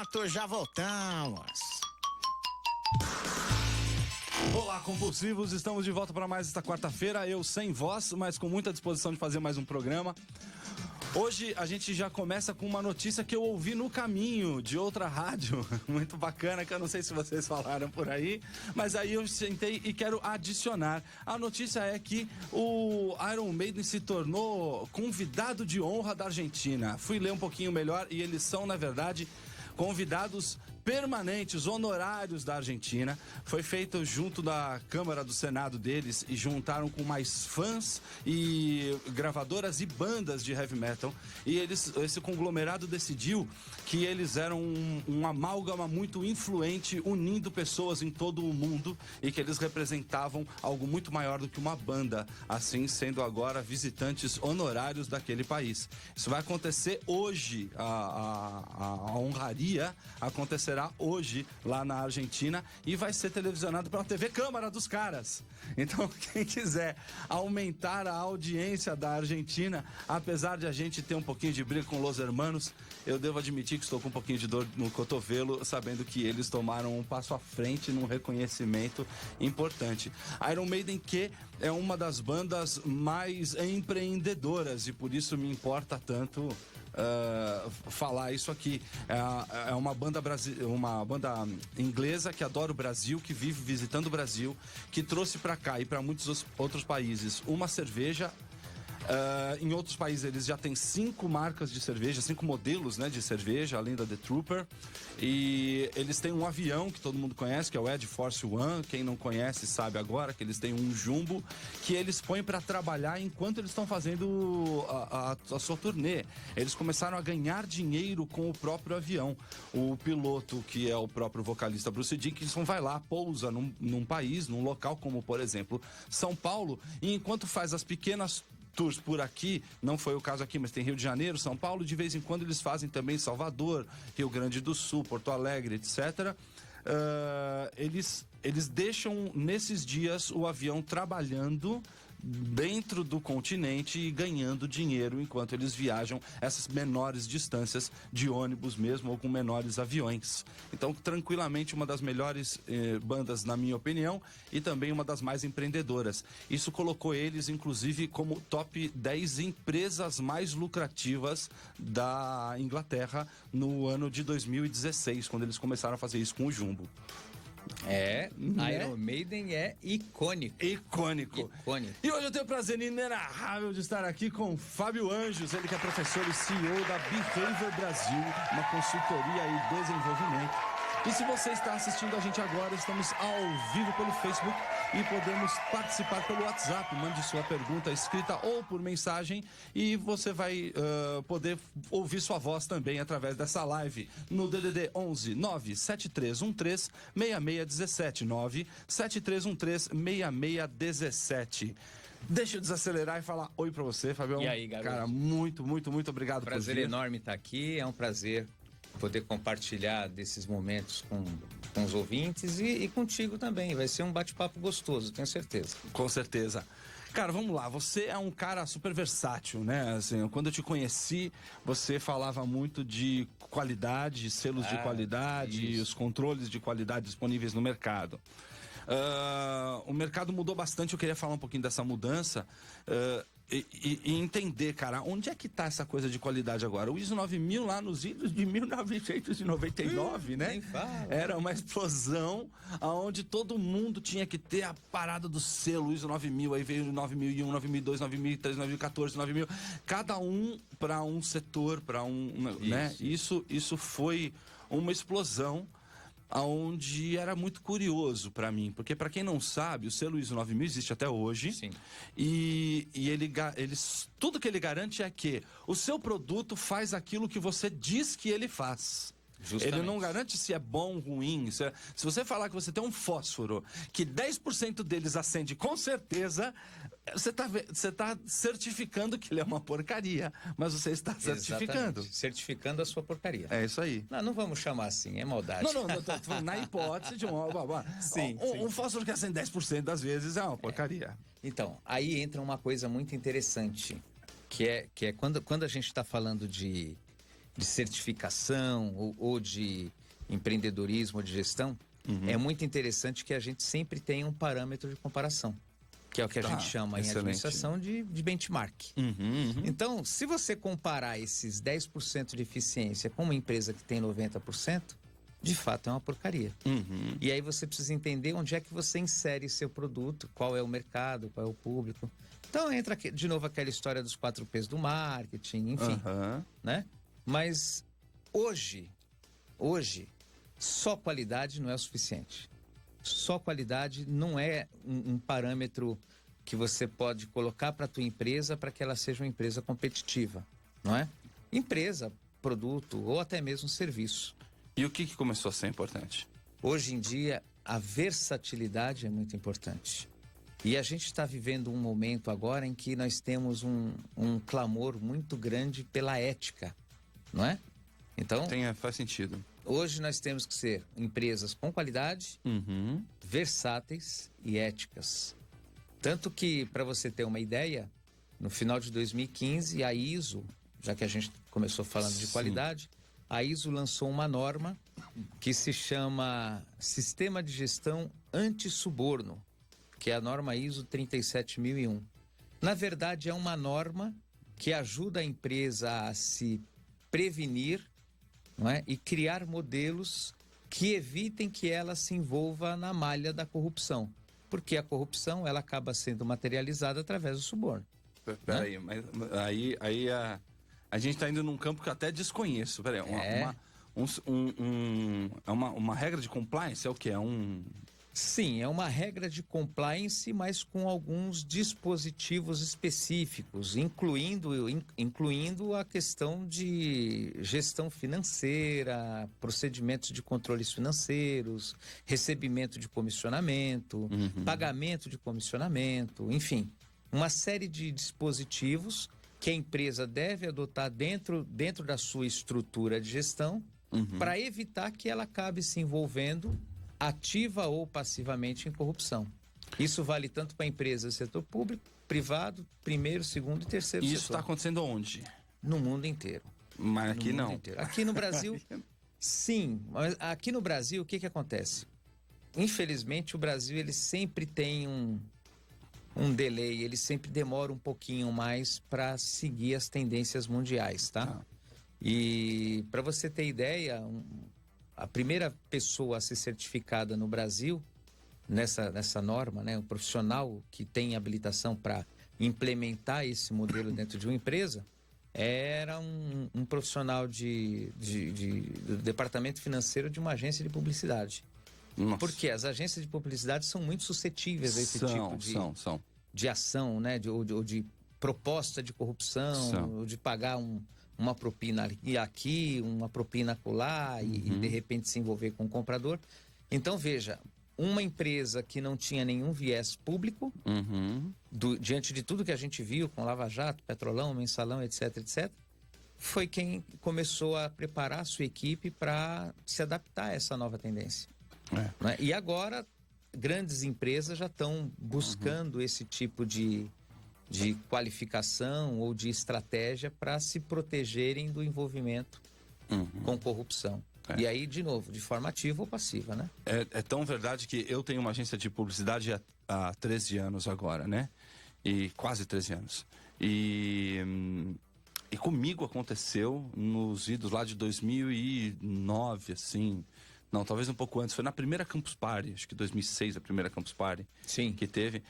pronto, já voltamos. Olá, compulsivos, estamos de volta para mais esta quarta-feira, eu sem voz, mas com muita disposição de fazer mais um programa. Hoje a gente já começa com uma notícia que eu ouvi no caminho de outra rádio, muito bacana, que eu não sei se vocês falaram por aí, mas aí eu sentei e quero adicionar. A notícia é que o Iron Maiden se tornou convidado de honra da Argentina. Fui ler um pouquinho melhor e eles são, na verdade, convidados permanentes, honorários da Argentina. Foi feito junto da Câmara do Senado deles e juntaram com mais fãs e gravadoras e bandas de heavy metal. E esse conglomerado decidiu que eles eram um amálgama muito influente, unindo pessoas em todo o mundo e que eles representavam algo muito maior do que uma banda, assim sendo agora visitantes honorários daquele país. Isso vai acontecer hoje, a honraria acontecerá hoje lá na Argentina e vai ser televisionado pela TV Câmara dos caras. Então, quem quiser aumentar a audiência da Argentina, apesar de a gente ter um pouquinho de briga com Los Hermanos, eu devo admitir que estou com um pouquinho de dor no cotovelo, sabendo que eles tomaram um passo à frente num reconhecimento importante. Iron Maiden, que é uma das bandas mais empreendedoras, e por isso me importa tanto falar isso aqui. É uma banda inglesa que adora o Brasil, que vive visitando o Brasil, que trouxe para cá e para muitos outros países uma cerveja. Em outros países eles já têm 5 marcas de cerveja, 5 modelos, né, de cerveja, além da The Trooper. E eles têm um avião que todo mundo conhece, que é o Ed Force One. Quem não conhece sabe agora que eles têm um jumbo que eles põem para trabalhar enquanto eles estão fazendo a sua turnê. Eles começaram a ganhar dinheiro com o próprio avião. O piloto, que é o próprio vocalista Bruce Dickinson, vai lá, pousa num país, num local como, por exemplo, São Paulo, e enquanto faz as pequenas tours por aqui, não foi o caso aqui, mas tem Rio de Janeiro, São Paulo, de vez em quando eles fazem também Salvador, Rio Grande do Sul, Porto Alegre, etc. Eles deixam nesses dias o avião trabalhando dentro do continente e ganhando dinheiro enquanto eles viajam essas menores distâncias de ônibus mesmo ou com menores aviões. Então, tranquilamente, uma das melhores bandas, na minha opinião, e também uma das mais empreendedoras. Isso colocou eles, inclusive, como top 10 empresas mais lucrativas da Inglaterra no ano de 2016, quando eles começaram a fazer isso com o Jumbo. Iron Maiden é icônico. Icônico. E hoje eu tenho o prazer inenarrável de estar aqui com Fábio Anjos, ele que é professor e CEO da Behavior Brasil, uma consultoria e desenvolvimento. E se você está assistindo a gente agora, estamos ao vivo pelo Facebook e podemos participar pelo WhatsApp. Mande sua pergunta escrita ou por mensagem e você vai poder ouvir sua voz também através dessa live no DDD 11 97313 6617 97313 6617. Deixa eu desacelerar e falar oi pra você, Fabião. E aí, garoto? Cara, muito obrigado por vir. Prazer enorme estar aqui, é um prazer poder compartilhar desses momentos com os ouvintes e contigo também. Vai ser um bate-papo gostoso, tenho certeza. Com certeza. Cara, vamos lá, você é um cara super versátil, né? Assim, quando eu te conheci, você falava muito de qualidade, selos de qualidade, os controles de qualidade disponíveis no mercado. O mercado mudou bastante, eu queria falar um pouquinho dessa mudança e entender, cara, onde é que tá essa coisa de qualidade agora? O ISO 9000 lá nos idos de 1999, né? Nem fala. Era uma explosão onde todo mundo tinha que ter a parada do selo ISO 9000, aí veio 9001, 9002, 9003, 9014, 9000, cada um para um setor, para né? Isso foi uma explosão onde era muito curioso para mim, porque para quem não sabe, o selo ISO 9000 existe até hoje. Sim. E tudo que ele garante é que o seu produto faz aquilo que você diz que ele faz. Justamente. Ele não garante se é bom ou ruim. Se você falar que você tem um fósforo que 10% deles acende, com certeza você tá certificando que ele é uma porcaria, mas você está certificando. Exatamente. Certificando a sua porcaria. É isso aí. Não vamos chamar assim, é maldade. Não, tô falando na hipótese de Sim. Um fósforo que acende 10% das vezes é uma porcaria. Então, aí entra uma coisa muito interessante, que é quando a gente está falando de certificação ou de empreendedorismo ou de gestão, é muito interessante que a gente sempre tenha um parâmetro de comparação, que é o que a gente chama em administração de benchmark. Então, se você comparar esses 10% de eficiência com uma empresa que tem 90%, de fato é uma porcaria. E aí você precisa entender onde é que você insere seu produto, qual é o mercado, qual é o público. Então entra de novo aquela história dos 4 P's do marketing, enfim, né? Mas hoje, só qualidade não é o suficiente. Só qualidade não é um parâmetro que você pode colocar para a tua empresa para que ela seja uma empresa competitiva, não é? Empresa, produto ou até mesmo serviço. E o que começou a ser importante? Hoje em dia, a versatilidade é muito importante. E a gente está vivendo um momento agora em que nós temos um clamor muito grande pela ética, não é? Então, faz sentido. Hoje nós temos que ser empresas com qualidade, versáteis e éticas. Tanto que, para você ter uma ideia, no final de 2015, a ISO, já que a gente começou falando de qualidade, a ISO lançou uma norma que se chama Sistema de Gestão Anti-Suborno, que é a norma ISO 37001. Na verdade, é uma norma que ajuda a empresa a se prevenir, não é? E criar modelos que evitem que ela se envolva na malha da corrupção. Porque a corrupção, ela acaba sendo materializada através do suborno. Peraí, mas aí a gente está indo num campo que eu até desconheço. Peraí, uma regra de compliance é o quê? Sim, é uma regra de compliance, mas com alguns dispositivos específicos, incluindo a questão de gestão financeira, procedimentos de controles financeiros, recebimento de comissionamento, pagamento de comissionamento, enfim, uma série de dispositivos que a empresa deve adotar dentro da sua estrutura de gestão para evitar que ela acabe se envolvendo ativa ou passivamente em corrupção. Isso vale tanto para empresas do setor público, privado, primeiro, segundo e terceiro setor. E isso está acontecendo onde? No mundo inteiro. Mas aqui não. Aqui no Brasil, sim. Mas aqui no Brasil, o que acontece? Infelizmente, o Brasil ele sempre tem um delay, ele sempre demora um pouquinho mais para seguir as tendências mundiais, tá? E para você ter ideia, a primeira pessoa a ser certificada no Brasil, nessa norma, né, um profissional que tem habilitação para implementar esse modelo dentro de uma empresa, era um profissional do departamento financeiro de uma agência de publicidade. Nossa. Porque as agências de publicidade são muito suscetíveis a esse tipo de ação, né, ou de proposta de corrupção, ou de pagar uma propina aqui, uma propina acolá e de repente se envolver com o comprador. Então, veja, uma empresa que não tinha nenhum viés público, diante de tudo que a gente viu com Lava Jato, Petrolão, Mensalão, etc, foi quem começou a preparar a sua equipe para se adaptar a essa nova tendência. Né? E agora, grandes empresas já estão buscando esse tipo de qualificação ou de estratégia para se protegerem do envolvimento com corrupção. E aí, de novo, de forma ativa ou passiva, né? É tão verdade que eu tenho uma agência de publicidade há 13 anos agora, né? E quase 13 anos. E comigo aconteceu nos idos lá de 2009, assim. Não, talvez um pouco antes. Foi na primeira Campus Party, acho que 2006, a primeira Campus Party. Sim. Que teve.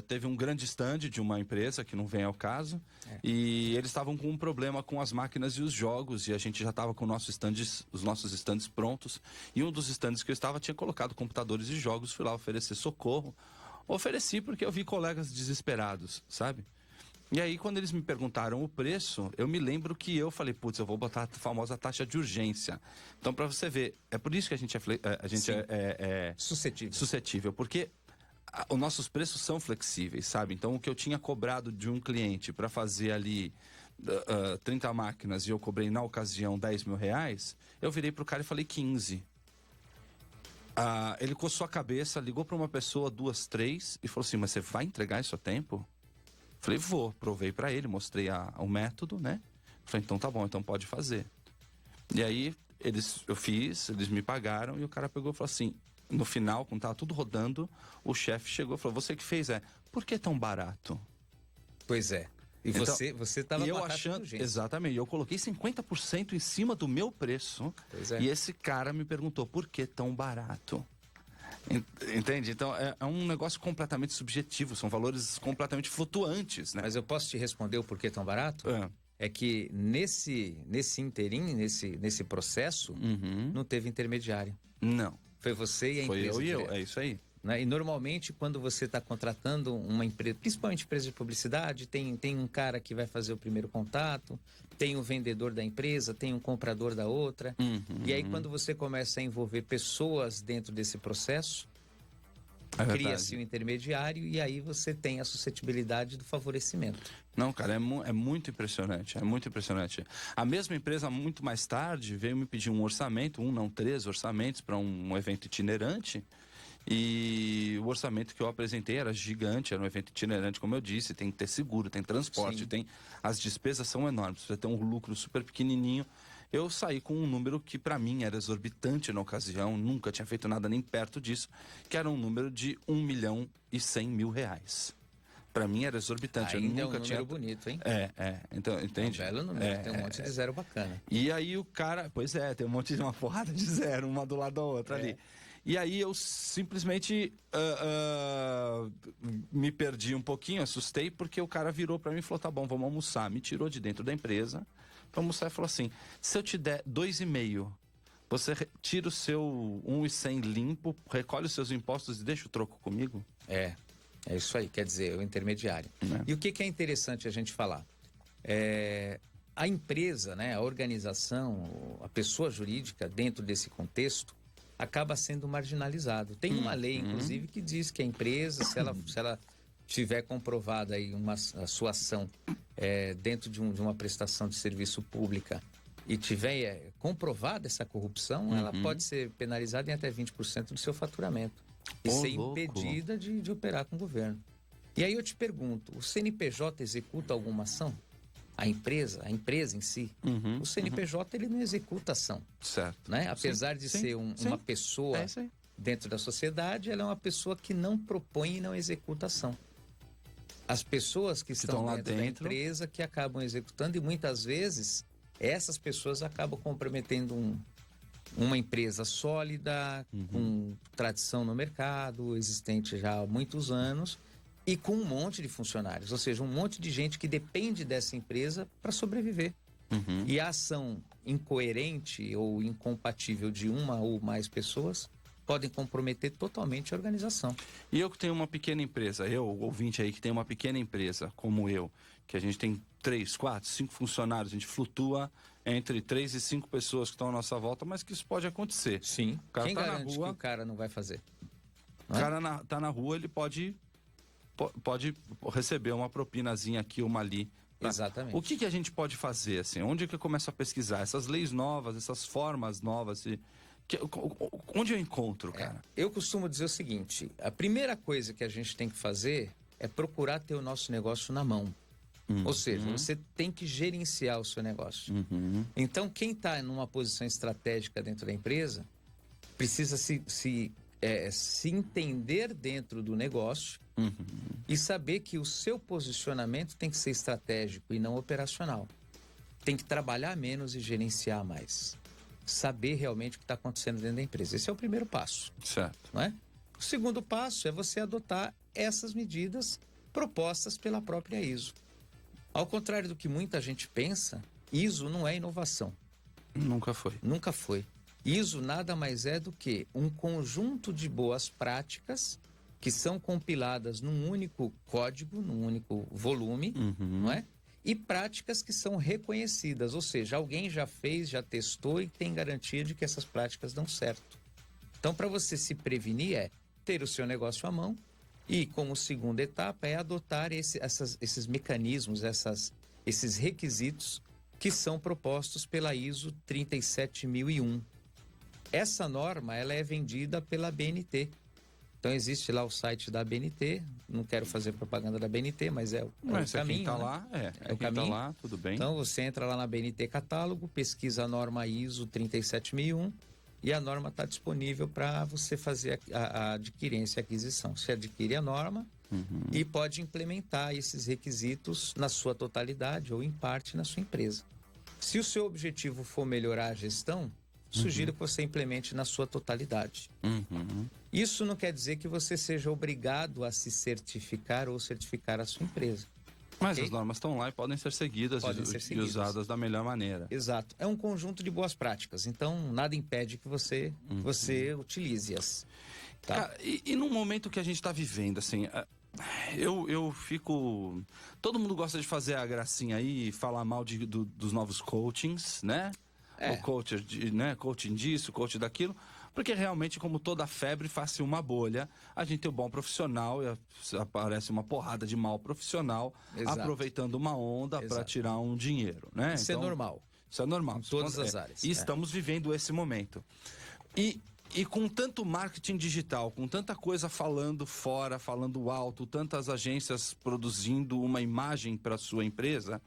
Teve um grande stand de uma empresa, que não vem ao caso, e eles estavam com um problema com as máquinas e os jogos, e a gente já estava com os nossos stands prontos, e um dos stands que eu estava tinha colocado computadores e jogos, fui lá oferecer socorro. Ofereci porque eu vi colegas desesperados, sabe? E aí, quando eles me perguntaram o preço, eu me lembro que eu falei, putz, eu vou botar a famosa taxa de urgência. Então, para você ver, é por isso que a gente é suscetível, porque os nossos preços são flexíveis, sabe? Então, o que eu tinha cobrado de um cliente para fazer ali 30 máquinas e eu cobrei na ocasião 10 mil reais, eu virei pro cara e falei 15. Ele coçou a cabeça, ligou para uma pessoa, 2, 3, e falou assim, mas você vai entregar isso a tempo? Falei, vou. Provei para ele, mostrei o método, né? Falei, então tá bom, então pode fazer. E aí, eu fiz, eles me pagaram, e o cara pegou e falou assim, no final, quando tava tudo rodando, o chefe chegou e falou, você que fez, por que tão barato? Pois é. E então, você tava eu achando, exatamente, eu coloquei 50% em cima do meu preço, e esse cara me perguntou, por que tão barato? Entende? Então é um negócio completamente subjetivo, são valores completamente flutuantes, né? Mas eu posso te responder o porquê tão barato? É que nesse inteirinho, nesse processo, não teve intermediário. Não. Foi você e a empresa. Foi eu, é isso aí. Né? E normalmente quando você está contratando uma empresa, principalmente empresa de publicidade, tem um cara que vai fazer o primeiro contato, tem um vendedor da empresa, tem um comprador da outra. E aí quando você começa a envolver pessoas dentro desse processo, cria-se um intermediário e aí você tem a suscetibilidade do favorecimento. Não, cara, é muito impressionante, é muito impressionante. A mesma empresa, muito mais tarde, veio me pedir um orçamento, 3 orçamentos para um evento itinerante. E o orçamento que eu apresentei era gigante, era um evento itinerante, como eu disse, tem que ter seguro, tem transporte, as despesas são enormes, você tem um lucro super pequenininho. Eu saí com um número que para mim era exorbitante na ocasião, nunca tinha feito nada nem perto disso, que era um número de R$1.100.000. Para mim era exorbitante. Ainda eu nunca é um número bonito, hein? Então, entende? É um belo número, tem um monte de zero bacana. E aí o cara, pois é, tem uma porrada de zero, uma do lado da outra ali. E aí eu simplesmente me perdi um pouquinho, assustei, porque o cara virou para mim e falou, tá bom, vamos almoçar. Me tirou de dentro da empresa para almoçar e falou assim, se eu te der 2,5, você tira o seu 1.100 limpo, recolhe os seus impostos e deixa o troco comigo? É isso aí, quer dizer, o intermediário. E o que é interessante a gente falar? A empresa, né, a organização, a pessoa jurídica dentro desse contexto, acaba sendo marginalizado. Tem uma lei, inclusive, que diz que a empresa, se ela tiver comprovada aí a sua ação dentro de uma prestação de serviço pública e tiver comprovada essa corrupção, ela pode ser penalizada em até 20% do seu faturamento e ser impedida de operar com o governo. E aí eu te pergunto, o CNPJ executa alguma ação? A empresa em si, o CNPJ ele não executa ação. Certo. Né? Apesar de ser uma pessoa dentro da sociedade, ela é uma pessoa que não propõe e não executa ação. As pessoas que estão lá dentro da empresa que acabam executando, e muitas vezes essas pessoas acabam comprometendo uma empresa sólida, com tradição no mercado, existente já há muitos anos, e com um monte de funcionários, ou seja, um monte de gente que depende dessa empresa para sobreviver. E a ação incoerente ou incompatível de uma ou mais pessoas podem comprometer totalmente a organização. E eu que tenho uma pequena empresa, ouvinte aí que tem uma pequena empresa, como eu, que a gente tem 3, 4, 5 funcionários, a gente flutua entre 3 e 5 pessoas que estão à nossa volta, mas que isso pode acontecer. Sim. Quem garante que o cara não vai fazer? O cara tá na rua, ele pode receber uma propinazinha aqui, uma ali. Tá? Exatamente. O que a gente pode fazer, assim? Onde que eu começo a pesquisar? Essas leis novas, essas formas novas, onde eu encontro, cara? Eu costumo dizer o seguinte, a primeira coisa que a gente tem que fazer é procurar ter o nosso negócio na mão. Ou seja, você tem que gerenciar o seu negócio. Então, quem está numa posição estratégica dentro da empresa precisa se entender dentro do negócio e saber que o seu posicionamento tem que ser estratégico e não operacional. Tem que trabalhar menos e gerenciar mais. Saber realmente o que está acontecendo dentro da empresa. Esse é o primeiro passo. Certo. Não é? O segundo passo é você adotar essas medidas propostas pela própria ISO. Ao contrário do que muita gente pensa, ISO não é inovação. Nunca foi. Nunca foi. ISO nada mais é do que um conjunto de boas práticas que são compiladas num único código, num único volume, não é? E práticas que são reconhecidas, ou seja, alguém já fez, já testou e tem garantia de que essas práticas dão certo. Então, para você se prevenir é ter o seu negócio à mão e, como segunda etapa, é adotar esses mecanismos, esses requisitos que são propostos pela ISO 37001. Essa norma ela é vendida pela BNT. Então existe lá o site da ABNT, não quero fazer propaganda da ABNT, mas é o caminho. Quem tá né? lá, É o quem caminho. tá lá, tudo bem. Então você entra lá na ABNT Catálogo, pesquisa a norma ISO 37001 e a norma está disponível para você fazer a adquirência e aquisição. Você adquire a norma e pode implementar esses requisitos na sua totalidade ou em parte na sua empresa. Se o seu objetivo for melhorar a gestão, sugiro que você implemente na sua totalidade. Isso não quer dizer que você seja obrigado a se certificar ou certificar a sua empresa. Mas as normas estão lá e podem ser seguidas e usadas da melhor maneira. Exato. É um conjunto de boas práticas. Então, nada impede que você utilize-as. Tá? Cara, e num momento que a gente está vivendo, assim, eu fico... Todo mundo gosta de fazer a gracinha aí e falar mal dos novos coachings, né? O coaching disso, coaching daquilo. Porque realmente, como toda febre faz-se uma bolha, a gente tem um bom profissional e aparece uma porrada de mau profissional aproveitando uma onda para tirar um dinheiro, né? Isso então, é normal. Isso é normal. Em todas as áreas. E estamos vivendo esse momento. E com tanto marketing digital, com tanta coisa falando fora, falando alto, tantas agências produzindo uma imagem para sua empresa,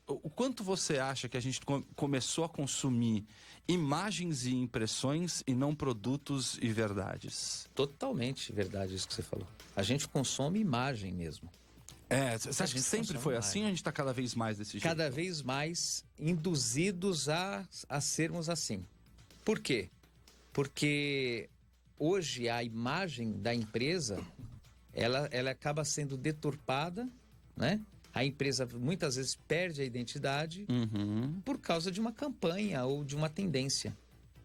o quanto você acha que a gente começou a consumir imagens e impressões e não produtos e verdades? Totalmente verdade isso que você falou. A gente consome imagem mesmo. Você acha que sempre foi assim ou a gente está cada vez mais desse jeito? Cada vez mais induzidos a sermos assim. Por quê? Porque hoje a imagem da empresa, ela acaba sendo deturpada, né? A empresa muitas vezes perde a identidade por causa de uma campanha ou de uma tendência,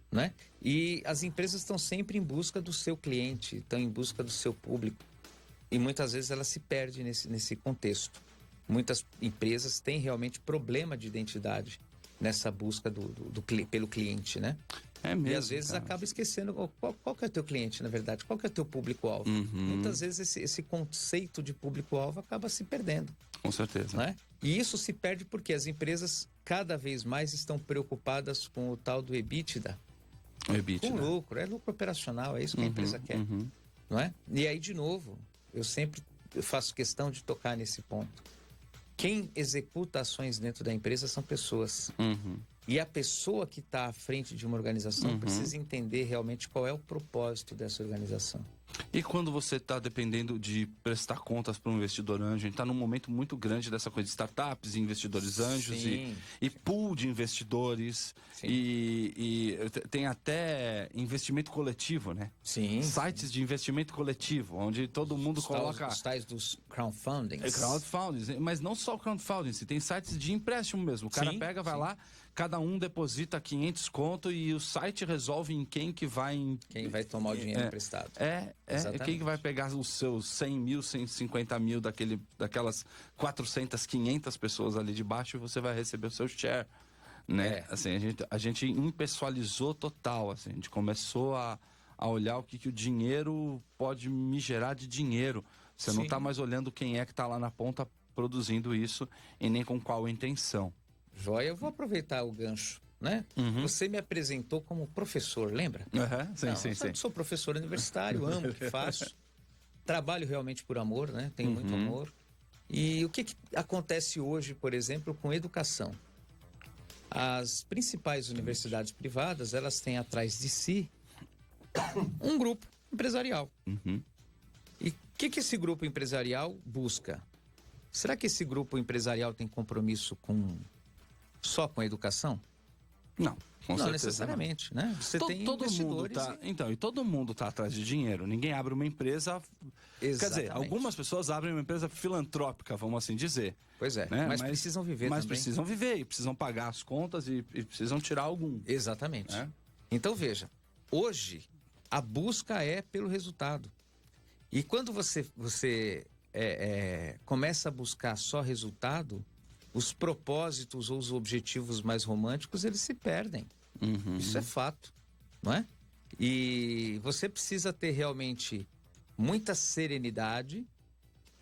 né? E as empresas estão sempre em busca do seu cliente, estão em busca do seu público. E muitas vezes ela se perde nesse contexto. Muitas empresas têm realmente problema de identidade nessa busca pelo cliente, né? É mesmo, e às vezes acaba esquecendo qual que é o teu cliente, na verdade, qual que é o teu público-alvo. Muitas vezes esse conceito de público-alvo acaba se perdendo. Com certeza. Né? E isso se perde porque as empresas cada vez mais estão preocupadas com o tal do EBITDA. O EBITDA. Com lucro, é lucro operacional, é isso que a empresa quer. Não é? E aí, de novo, eu sempre faço questão de tocar nesse ponto. Quem executa ações dentro da empresa são pessoas. E a pessoa que está à frente de uma organização precisa entender realmente qual é o propósito dessa organização. E quando você está dependendo de prestar contas para um investidor anjo, a gente está num momento muito grande dessa coisa de startups e investidores anjos e pool de investidores e tem até investimento coletivo, né? Sim. Sites de investimento coletivo, onde todo mundo coloca... Os tais dos crowdfundings. Crowdfunding, mas não só o crowdfunding, tem sites de empréstimo mesmo. O cara pega, vai lá, cada um deposita 500 conto e o site resolve em quem que vai... Quem vai tomar o dinheiro emprestado. Quem que vai pegar os seus 100 mil, 150 mil daquelas 400, 500 pessoas ali de baixo e você vai receber o seu share, né? Assim, a gente impessoalizou total, assim, a gente começou a olhar o que o dinheiro pode me gerar de dinheiro. Você não está mais olhando quem é que está lá na ponta produzindo isso e nem com qual intenção. Joia, eu vou aproveitar o gancho. Né? Você me apresentou como professor, lembra? Sim. Eu sou professor universitário, amo o que faço. Trabalho realmente por amor, né? Tenho muito amor. E o que acontece hoje, por exemplo, com educação? As principais universidades privadas, elas têm atrás de si um grupo empresarial. E o que esse grupo empresarial busca? Será que esse grupo empresarial tem compromisso só com a educação? Não, não necessariamente, né? Você tem investidores. E todo mundo está atrás de dinheiro. Ninguém abre uma empresa... Exatamente. Quer dizer, algumas pessoas abrem uma empresa filantrópica, vamos assim dizer. Pois é, né? mas precisam viver também. Mas precisam viver e precisam pagar as contas e precisam tirar algum. Exatamente. Então, veja, hoje a busca é pelo resultado. E quando você começa a buscar só resultado, os propósitos ou os objetivos mais românticos, eles se perdem. Isso é fato, não é? E você precisa ter realmente muita serenidade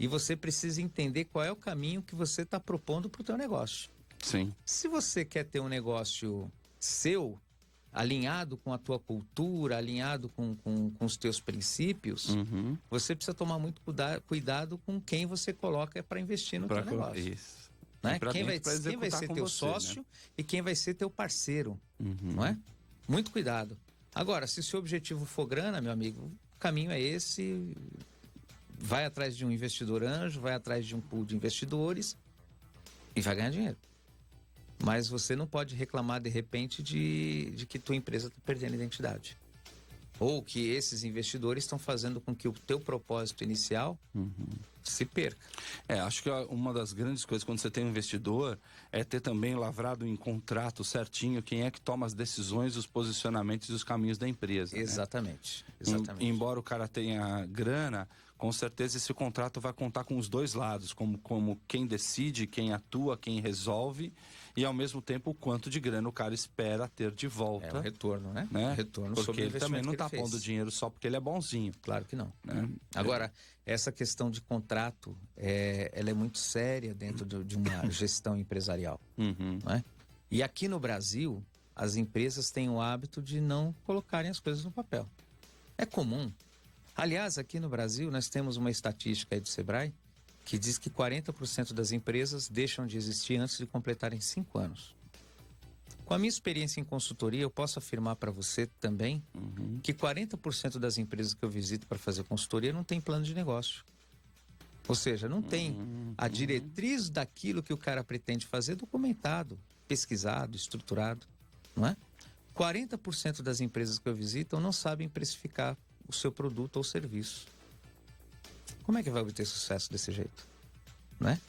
e você precisa entender qual é o caminho que você está propondo para o teu negócio. Sim. Se você quer ter um negócio seu, alinhado com a tua cultura, alinhado com os teus princípios, você precisa tomar muito cuidado com quem você coloca para investir no teu negócio. Isso. Né? Quem vai ser teu sócio, né? E quem vai ser teu parceiro, não é? Muito cuidado. Agora, se o seu objetivo for grana, meu amigo, o caminho é esse. Vai atrás de um investidor anjo, vai atrás de um pool de investidores e vai ganhar dinheiro. Mas você não pode reclamar, de repente, de que tua empresa está perdendo identidade. Ou que esses investidores estão fazendo com que o teu propósito inicial se perca. Acho que uma das grandes coisas quando você tem um investidor é ter também lavrado em contrato certinho quem é que toma as decisões, os posicionamentos e os caminhos da empresa. Exatamente. Né? Exatamente. Embora o cara tenha grana, com certeza esse contrato vai contar com os dois lados, como quem decide, quem atua, quem resolve, e ao mesmo tempo o quanto de grana o cara espera ter de volta. É o retorno, né? Retorno porque sobre o ele também não está está pondo dinheiro só porque ele é bonzinho. Claro que não. Né? Agora, essa questão de contrato, ela é muito séria dentro de uma gestão empresarial. Não é? E aqui no Brasil, as empresas têm o hábito de não colocarem as coisas no papel. É comum. Aliás, aqui no Brasil, nós temos uma estatística aí do Sebrae que diz que 40% das empresas deixam de existir antes de completarem 5 anos. Com a minha experiência em consultoria, eu posso afirmar para você também que 40% das empresas que eu visito para fazer consultoria não tem plano de negócio. Ou seja, não tem a diretriz daquilo que o cara pretende fazer documentado, pesquisado, estruturado, não é? 40% das empresas que eu visito não sabem precificar o seu produto ou serviço. Como é que vai obter sucesso desse jeito? Né?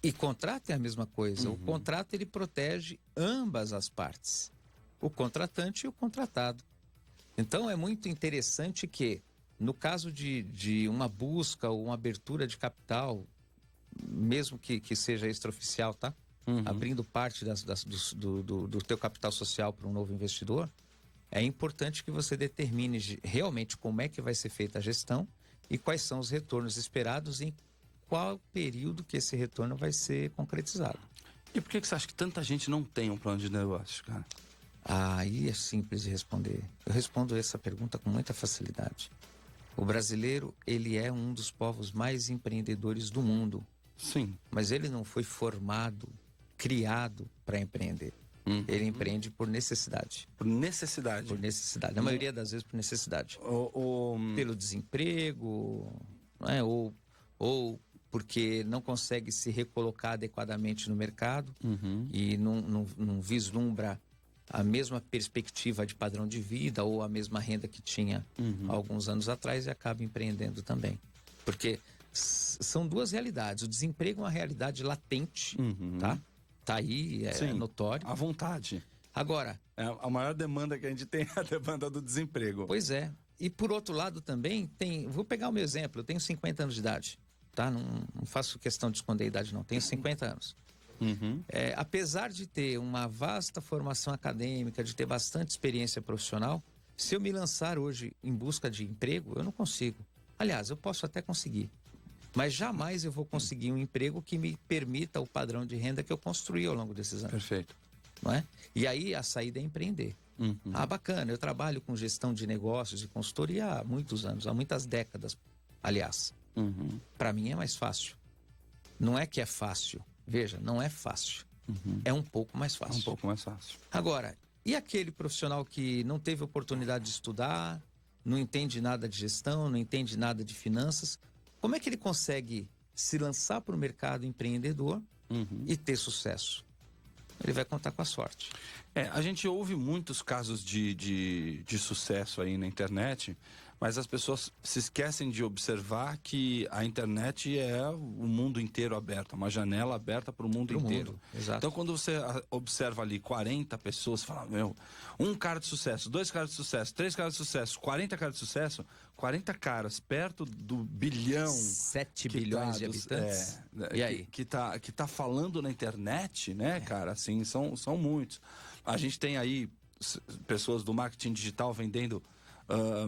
E contrato é a mesma coisa. O contrato, ele protege ambas as partes. O contratante e o contratado. Então, é muito interessante que, no caso de uma busca ou uma abertura de capital, mesmo que seja extraoficial, tá? Abrindo parte do teu capital social para um novo investidor, é importante que você determine realmente como é que vai ser feita a gestão e quais são os retornos esperados e em qual período que esse retorno vai ser concretizado. E por que você acha que tanta gente não tem um plano de negócio, cara? Aí é simples de responder. Eu respondo essa pergunta com muita facilidade. O brasileiro, ele é um dos povos mais empreendedores do mundo. Sim. Mas ele não foi formado, criado para empreender. Ele empreende por necessidade. Por necessidade? Por necessidade. Na maioria das vezes por necessidade. Pelo desemprego, não é? Ou porque não consegue se recolocar adequadamente no mercado e não vislumbra a mesma perspectiva de padrão de vida ou a mesma renda que tinha há alguns anos atrás e acaba empreendendo também. Porque são duas realidades. O desemprego é uma realidade latente, tá? Tá aí, é notório. À vontade. Agora... a maior demanda que a gente tem é a demanda do desemprego. Pois é. E por outro lado também tem... Vou pegar o meu exemplo. Eu tenho 50 anos de idade, tá? Não faço questão de esconder a idade, não. Tenho 50 anos. Apesar de ter uma vasta formação acadêmica, de ter bastante experiência profissional, se eu me lançar hoje em busca de emprego, eu não consigo. Aliás, eu posso até conseguir. Mas jamais eu vou conseguir um emprego que me permita o padrão de renda que eu construí ao longo desses anos. Perfeito. Não é? E aí a saída é empreender. Bacana, eu trabalho com gestão de negócios e consultoria há muitos anos, há muitas décadas, aliás. Para mim é mais fácil. Não é que é fácil. Veja, não é fácil. É um pouco mais fácil. É um pouco mais fácil. Agora, e aquele profissional que não teve oportunidade de estudar, não entende nada de gestão, não entende nada de finanças? Como é que ele consegue se lançar para o mercado empreendedor e ter sucesso? Ele vai contar com a sorte. A gente ouve muitos casos de sucesso aí na internet, mas as pessoas se esquecem de observar que a internet é o mundo inteiro aberto, uma janela aberta para o mundo inteiro. Exato. Então, quando você observa ali 40 pessoas, fala, um cara de sucesso, 2 caras de sucesso, 3 caras de sucesso, 40 caras de sucesso, 40 caras perto do bilhão... 7 bilhões de habitantes? E aí? Que tá falando na internet, né, cara? Assim, são muitos. A gente tem aí pessoas do marketing digital vendendo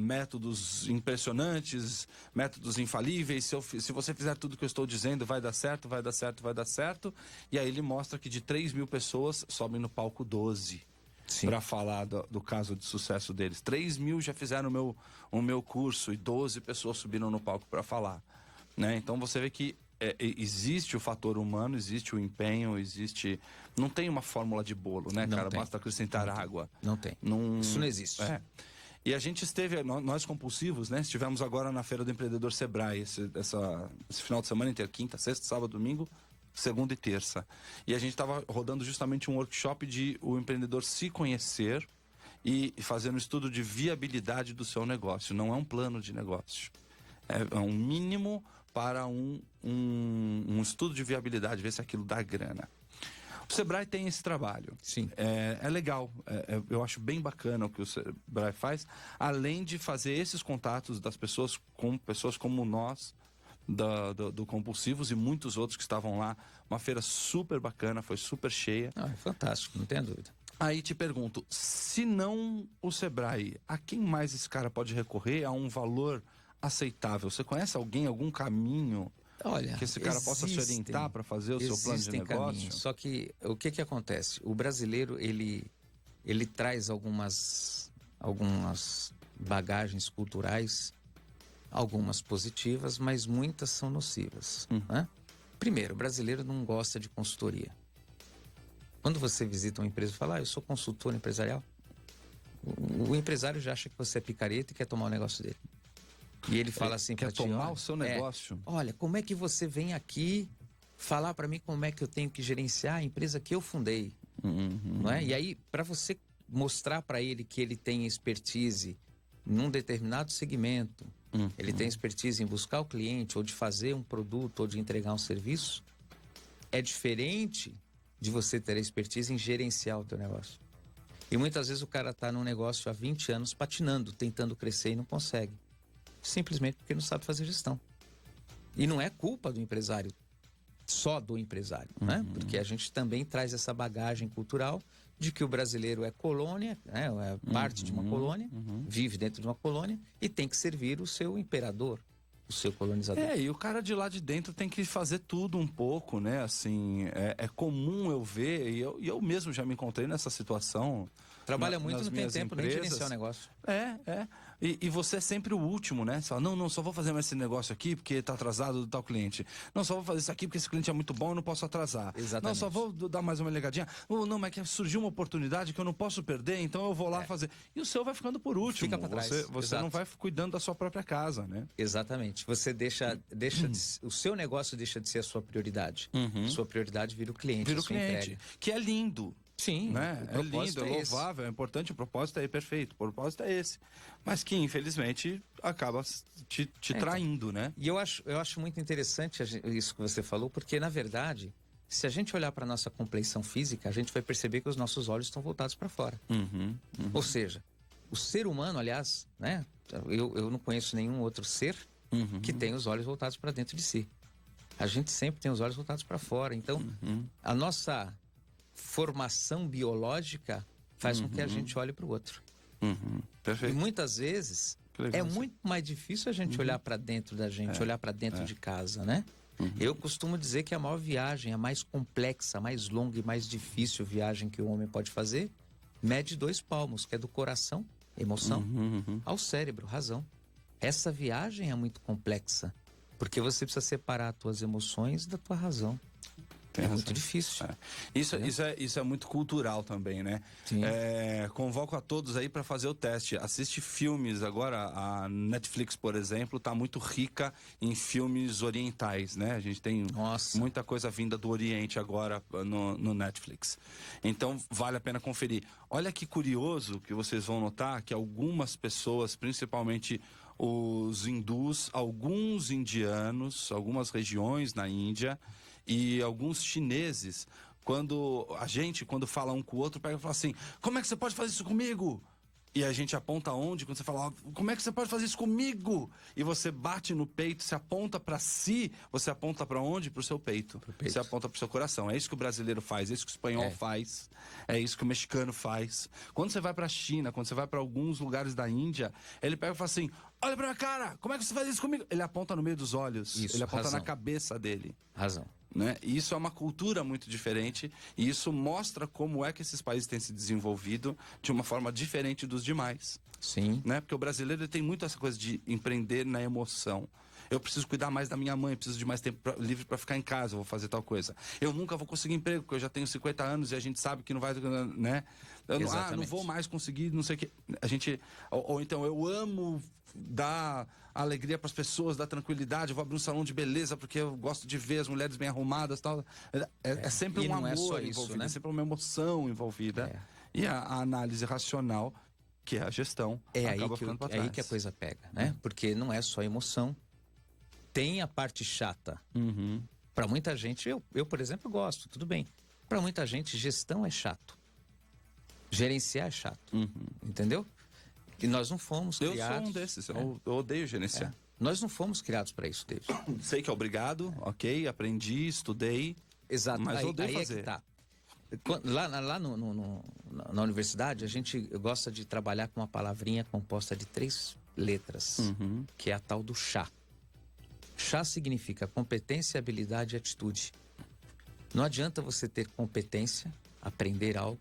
métodos impressionantes, métodos infalíveis. Se você fizer tudo que eu estou dizendo, vai dar certo, vai dar certo, vai dar certo. E aí ele mostra que de 3.000 pessoas sobem no palco 12. para falar do caso de sucesso deles. 3 mil já fizeram o meu curso e 12 pessoas subiram no palco para falar, né? Então você vê que existe o fator humano, existe o empenho, existe... Não tem uma fórmula de bolo, né, cara? Basta acrescentar água. Não tem. Isso não existe. E a gente esteve, nós compulsivos, né? Estivemos agora na Feira do Empreendedor Sebrae, esse final de semana inteiro, quinta, sexta, sábado, domingo, segunda e terça. E a gente estava rodando justamente um workshop de o empreendedor se conhecer e fazer um estudo de viabilidade do seu negócio. Não é um plano de negócio. É um mínimo para um estudo de viabilidade, ver se aquilo dá grana. O Sebrae tem esse trabalho. Sim. É legal. Eu acho bem bacana o que o Sebrae faz, além de fazer esses contatos das pessoas com pessoas como nós, do Compulsivos e muitos outros que estavam lá. Uma feira super bacana, foi super cheia. É fantástico, não tenha dúvida. Aí te pergunto, se não o Sebrae, a quem mais esse cara pode recorrer a um valor aceitável? Você conhece alguém, algum caminho... Olha, que esse cara possa se orientar para fazer o seu plano de negócio? Caminhos, só que o que acontece? O brasileiro, ele traz algumas bagagens culturais, algumas positivas, mas muitas são nocivas. Né? Primeiro, o brasileiro não gosta de consultoria. Quando você visita uma empresa e fala, eu sou consultor empresarial, o empresário já acha que você é picareta e quer tomar o negócio dele. E ele fala assim para ti, tomar o seu negócio. Olha, como é que você vem aqui falar para mim como é que eu tenho que gerenciar a empresa que eu fundei, não é? E aí, para você mostrar para ele que ele tem expertise num determinado segmento, ele tem expertise em buscar o cliente, ou de fazer um produto, ou de entregar um serviço, é diferente de você ter a expertise em gerenciar o teu negócio. E muitas vezes o cara está num negócio há 20 anos patinando, tentando crescer e não consegue. Simplesmente porque não sabe fazer gestão. E não é culpa do empresário, só do empresário, né? Porque a gente também traz essa bagagem cultural de que o brasileiro é colônia, né? É parte de uma colônia, vive dentro de uma colônia e tem que servir o seu imperador, o seu colonizador. E o cara de lá de dentro tem que fazer tudo um pouco, né? Assim, é comum eu ver, e eu mesmo já me encontrei nessa situação. Trabalha muito, não tem tempo nem de gerenciar o negócio. E você é sempre o último, né? Você fala, não, só vou fazer mais esse negócio aqui porque tá atrasado do tal cliente. Não, só vou fazer isso aqui porque esse cliente é muito bom, eu não posso atrasar. Exatamente. Não, só vou dar mais uma ligadinha. Não, mas que surgiu uma oportunidade que eu não posso perder, então eu vou lá fazer. E o seu vai ficando por último. Fica pra trás. Você não vai cuidando da sua própria casa, né? Exatamente. Você deixa o seu negócio deixa de ser a sua prioridade. Sua prioridade vira o cliente. Vira o cliente, que é lindo. Sim, né? É lindo, é louvável, é importante, o propósito é perfeito, o propósito é esse. Mas que, infelizmente, acaba te traindo, né? E eu acho muito interessante isso que você falou, porque, na verdade, se a gente olhar para nossa compleição física, a gente vai perceber que os nossos olhos estão voltados para fora. Ou seja, o ser humano, aliás, né? Eu não conheço nenhum outro ser que tenha os olhos voltados para dentro de si. A gente sempre tem os olhos voltados para fora. Então, a nossa formação biológica faz com que a gente olhe para o outro. Perfeito. E muitas vezes é muito mais difícil a gente olhar para dentro da gente, olhar para dentro de casa, né? Eu costumo dizer que a maior viagem, a mais complexa, a mais longa e mais difícil viagem que o homem pode fazer, mede 2 palmos, que é do coração, emoção, ao cérebro, razão. Essa viagem é muito complexa, porque você precisa separar as tuas emoções da tua razão. É muito difícil. Isso é muito cultural também, né? Convoco a todos aí para fazer o teste. Assiste filmes agora. A Netflix, por exemplo, tá muito rica em filmes orientais, né? A gente tem muita coisa vinda do Oriente agora no Netflix. Então vale a pena conferir. Olha que curioso que vocês vão notar que algumas pessoas, principalmente os hindus, alguns indianos, algumas regiões na Índia e alguns chineses, quando fala um com o outro, pega e fala assim, como é que você pode fazer isso comigo? E a gente aponta onde? Quando você fala, como é que você pode fazer isso comigo? E você bate no peito, você aponta pra si, você aponta pra onde? Pro seu peito. Você aponta pro seu coração. É isso que o brasileiro faz, é isso que o espanhol faz, é isso que o mexicano faz. Quando você vai pra China, quando você vai pra alguns lugares da Índia, ele pega e fala assim, olha pra minha cara, como é que você faz isso comigo? Ele aponta no meio dos olhos, ele aponta na cabeça dele. Razão. né? E isso é uma cultura muito diferente e isso mostra como é que esses países têm se desenvolvido de uma forma diferente dos demais. Sim. Né? Porque o brasileiro ele tem muito essa coisa de empreender na emoção. Eu preciso cuidar mais da minha mãe, preciso de mais tempo livre para ficar em casa, eu vou fazer tal coisa. Eu nunca vou conseguir emprego, porque eu já tenho 50 anos e a gente sabe que não vai, né? Eu não vou mais conseguir, não sei o que. A gente, ou então, eu amo dar alegria para as pessoas, dar tranquilidade, eu vou abrir um salão de beleza porque eu gosto de ver as mulheres bem arrumadas, tal. É sempre um amor envolvido, né? É sempre uma emoção envolvida. E a análise racional, que é a gestão, acaba ficando para trás. É aí que a coisa pega, né? Porque não é só emoção. Tem a parte chata. Para muita gente, eu, por exemplo, gosto, tudo bem. Para muita gente, gestão é chato. Gerenciar é chato. Entendeu? E nós não fomos criados... Eu sou um desses, eu odeio gerenciar. Nós não fomos criados para isso, David. Sei que é obrigado, ok, aprendi, estudei. Exato, mas aí, odeio aí fazer. É que tá. Lá na universidade, a gente gosta de trabalhar com uma palavrinha composta de 3 letras, que é a tal do chá. Chá significa competência, habilidade e atitude. Não adianta você ter competência, aprender algo,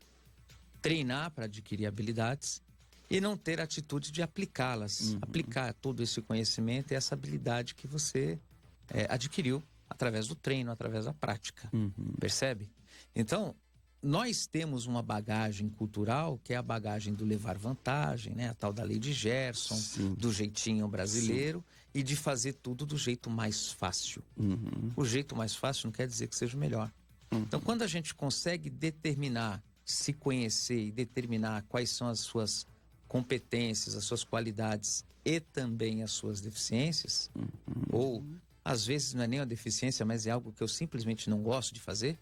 treinar para adquirir habilidades e não ter a atitude de aplicá-las. Aplicar todo esse conhecimento e essa habilidade que você adquiriu através do treino, através da prática. Percebe? Então, nós temos uma bagagem cultural, que é a bagagem do levar vantagem, né? A tal da lei de Gerson, do jeitinho brasileiro, e de fazer tudo do jeito mais fácil. O jeito mais fácil não quer dizer que seja o melhor. Então, quando a gente consegue determinar, se conhecer e determinar quais são as suas competências, as suas qualidades e também as suas deficiências, ou às vezes não é nem uma deficiência, mas é algo que eu simplesmente não gosto de fazer,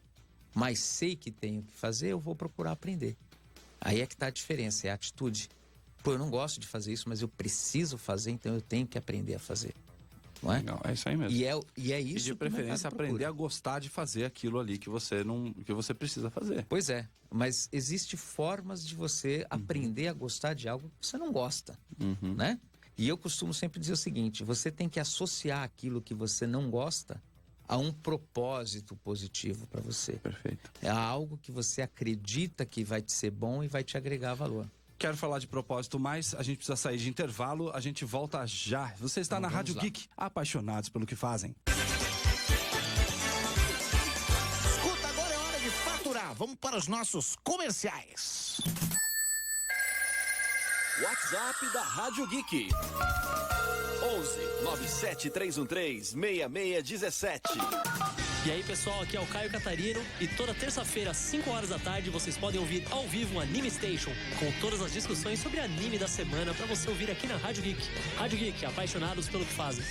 mas sei que tenho que fazer, eu vou procurar aprender. Aí é que está a diferença, é a atitude. Pô, eu não gosto de fazer isso, mas eu preciso fazer, então eu tenho que aprender a fazer. Não é? Legal, é isso aí mesmo. E é isso e de preferência aprender a gostar de fazer aquilo ali que você precisa fazer. Pois é, mas existem formas de você aprender a gostar de algo que você não gosta, né? E eu costumo sempre dizer o seguinte, você tem que associar aquilo que você não gosta a um propósito positivo para você. Perfeito. É algo que você acredita que vai te ser bom e vai te agregar valor. Quero falar de propósito, mas a gente precisa sair de intervalo, a gente volta já. Você está na Rádio Geek, apaixonados pelo que fazem. Escuta, agora é hora de faturar. Vamos para os nossos comerciais. WhatsApp da Rádio Geek. 11 97 313 6617. E aí, pessoal, aqui é o Caio Catarino e toda terça-feira às 5 horas da tarde vocês podem ouvir ao vivo o Anime Station, com todas as discussões sobre anime da semana para você ouvir aqui na Rádio Geek. Rádio Geek, apaixonados pelo que fazem.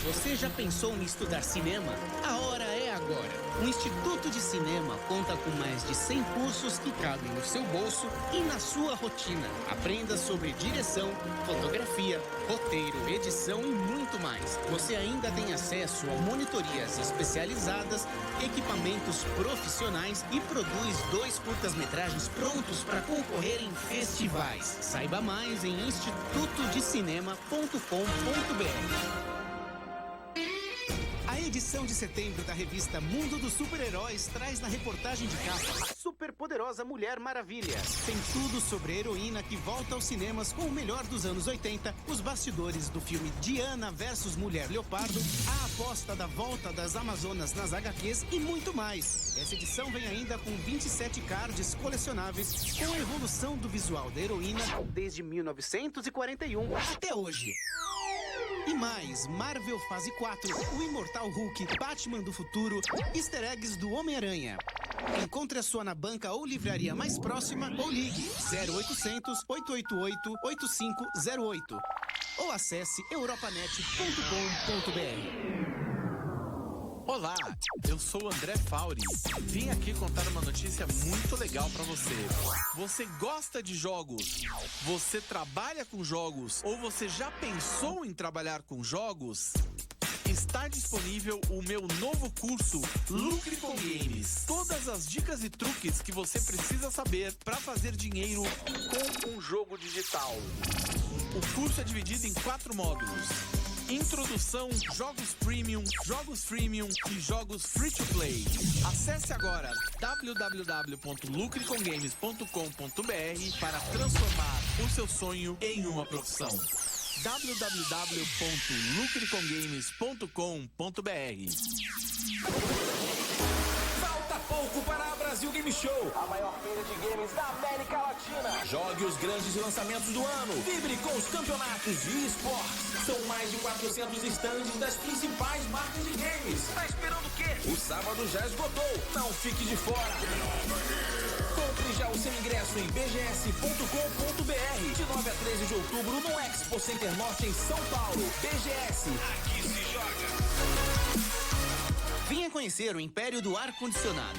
Você já pensou em estudar cinema? A hora é agora. O Instituto de Cinema conta com mais de 100 cursos que cabem no seu bolso e na sua rotina. Aprenda sobre direção, fotografia, roteiro, edição e muito mais. Você ainda tem acesso a monitorias especializadas, equipamentos profissionais e produz 2 curtas-metragens prontos para concorrer em festivais. Saiba mais em institutodecinema.com.br. A edição de setembro da revista Mundo dos Super-Heróis traz na reportagem de capa a superpoderosa Mulher Maravilha. Tem tudo sobre a heroína que volta aos cinemas com o melhor dos anos 80, os bastidores do filme Diana vs Mulher Leopardo, a aposta da volta das Amazonas nas HQs e muito mais. Essa edição vem ainda com 27 cards colecionáveis com a evolução do visual da heroína desde 1941 até hoje. E mais, Marvel Fase 4, o Imortal Hulk, Batman do Futuro, easter eggs do Homem-Aranha. Encontre a sua na banca ou livraria mais próxima ou ligue 0800 888 8508 ou acesse europanet.com.br. Olá, eu sou o André Fauri. Vim aqui contar uma notícia muito legal pra você. Você gosta de jogos? Você trabalha com jogos? Ou você já pensou em trabalhar com jogos? Está disponível o meu novo curso Lucre com Games. Todas as dicas e truques que você precisa saber para fazer dinheiro com um jogo digital. O curso é dividido em 4 módulos. introdução, jogos premium e jogos free to play. Acesse agora www.lucrecomgames.com.br para transformar o seu sonho em uma profissão. www.lucrecomgames.com.br. Falta pouco para a Brasil Game Show, a maior feira de games da América Latina. Jogue os grandes lançamentos do ano. Vibre com os campeonatos de esportes. São mais de 400 estandes das principais marcas de games. Tá esperando o quê? O sábado já esgotou. Não fique de fora. Compre já o seu ingresso em bgs.com.br. De 9 a 13 de outubro no Expo Center Norte em São Paulo. BGS. Aqui se joga. Venha conhecer o Império do Ar-Condicionado.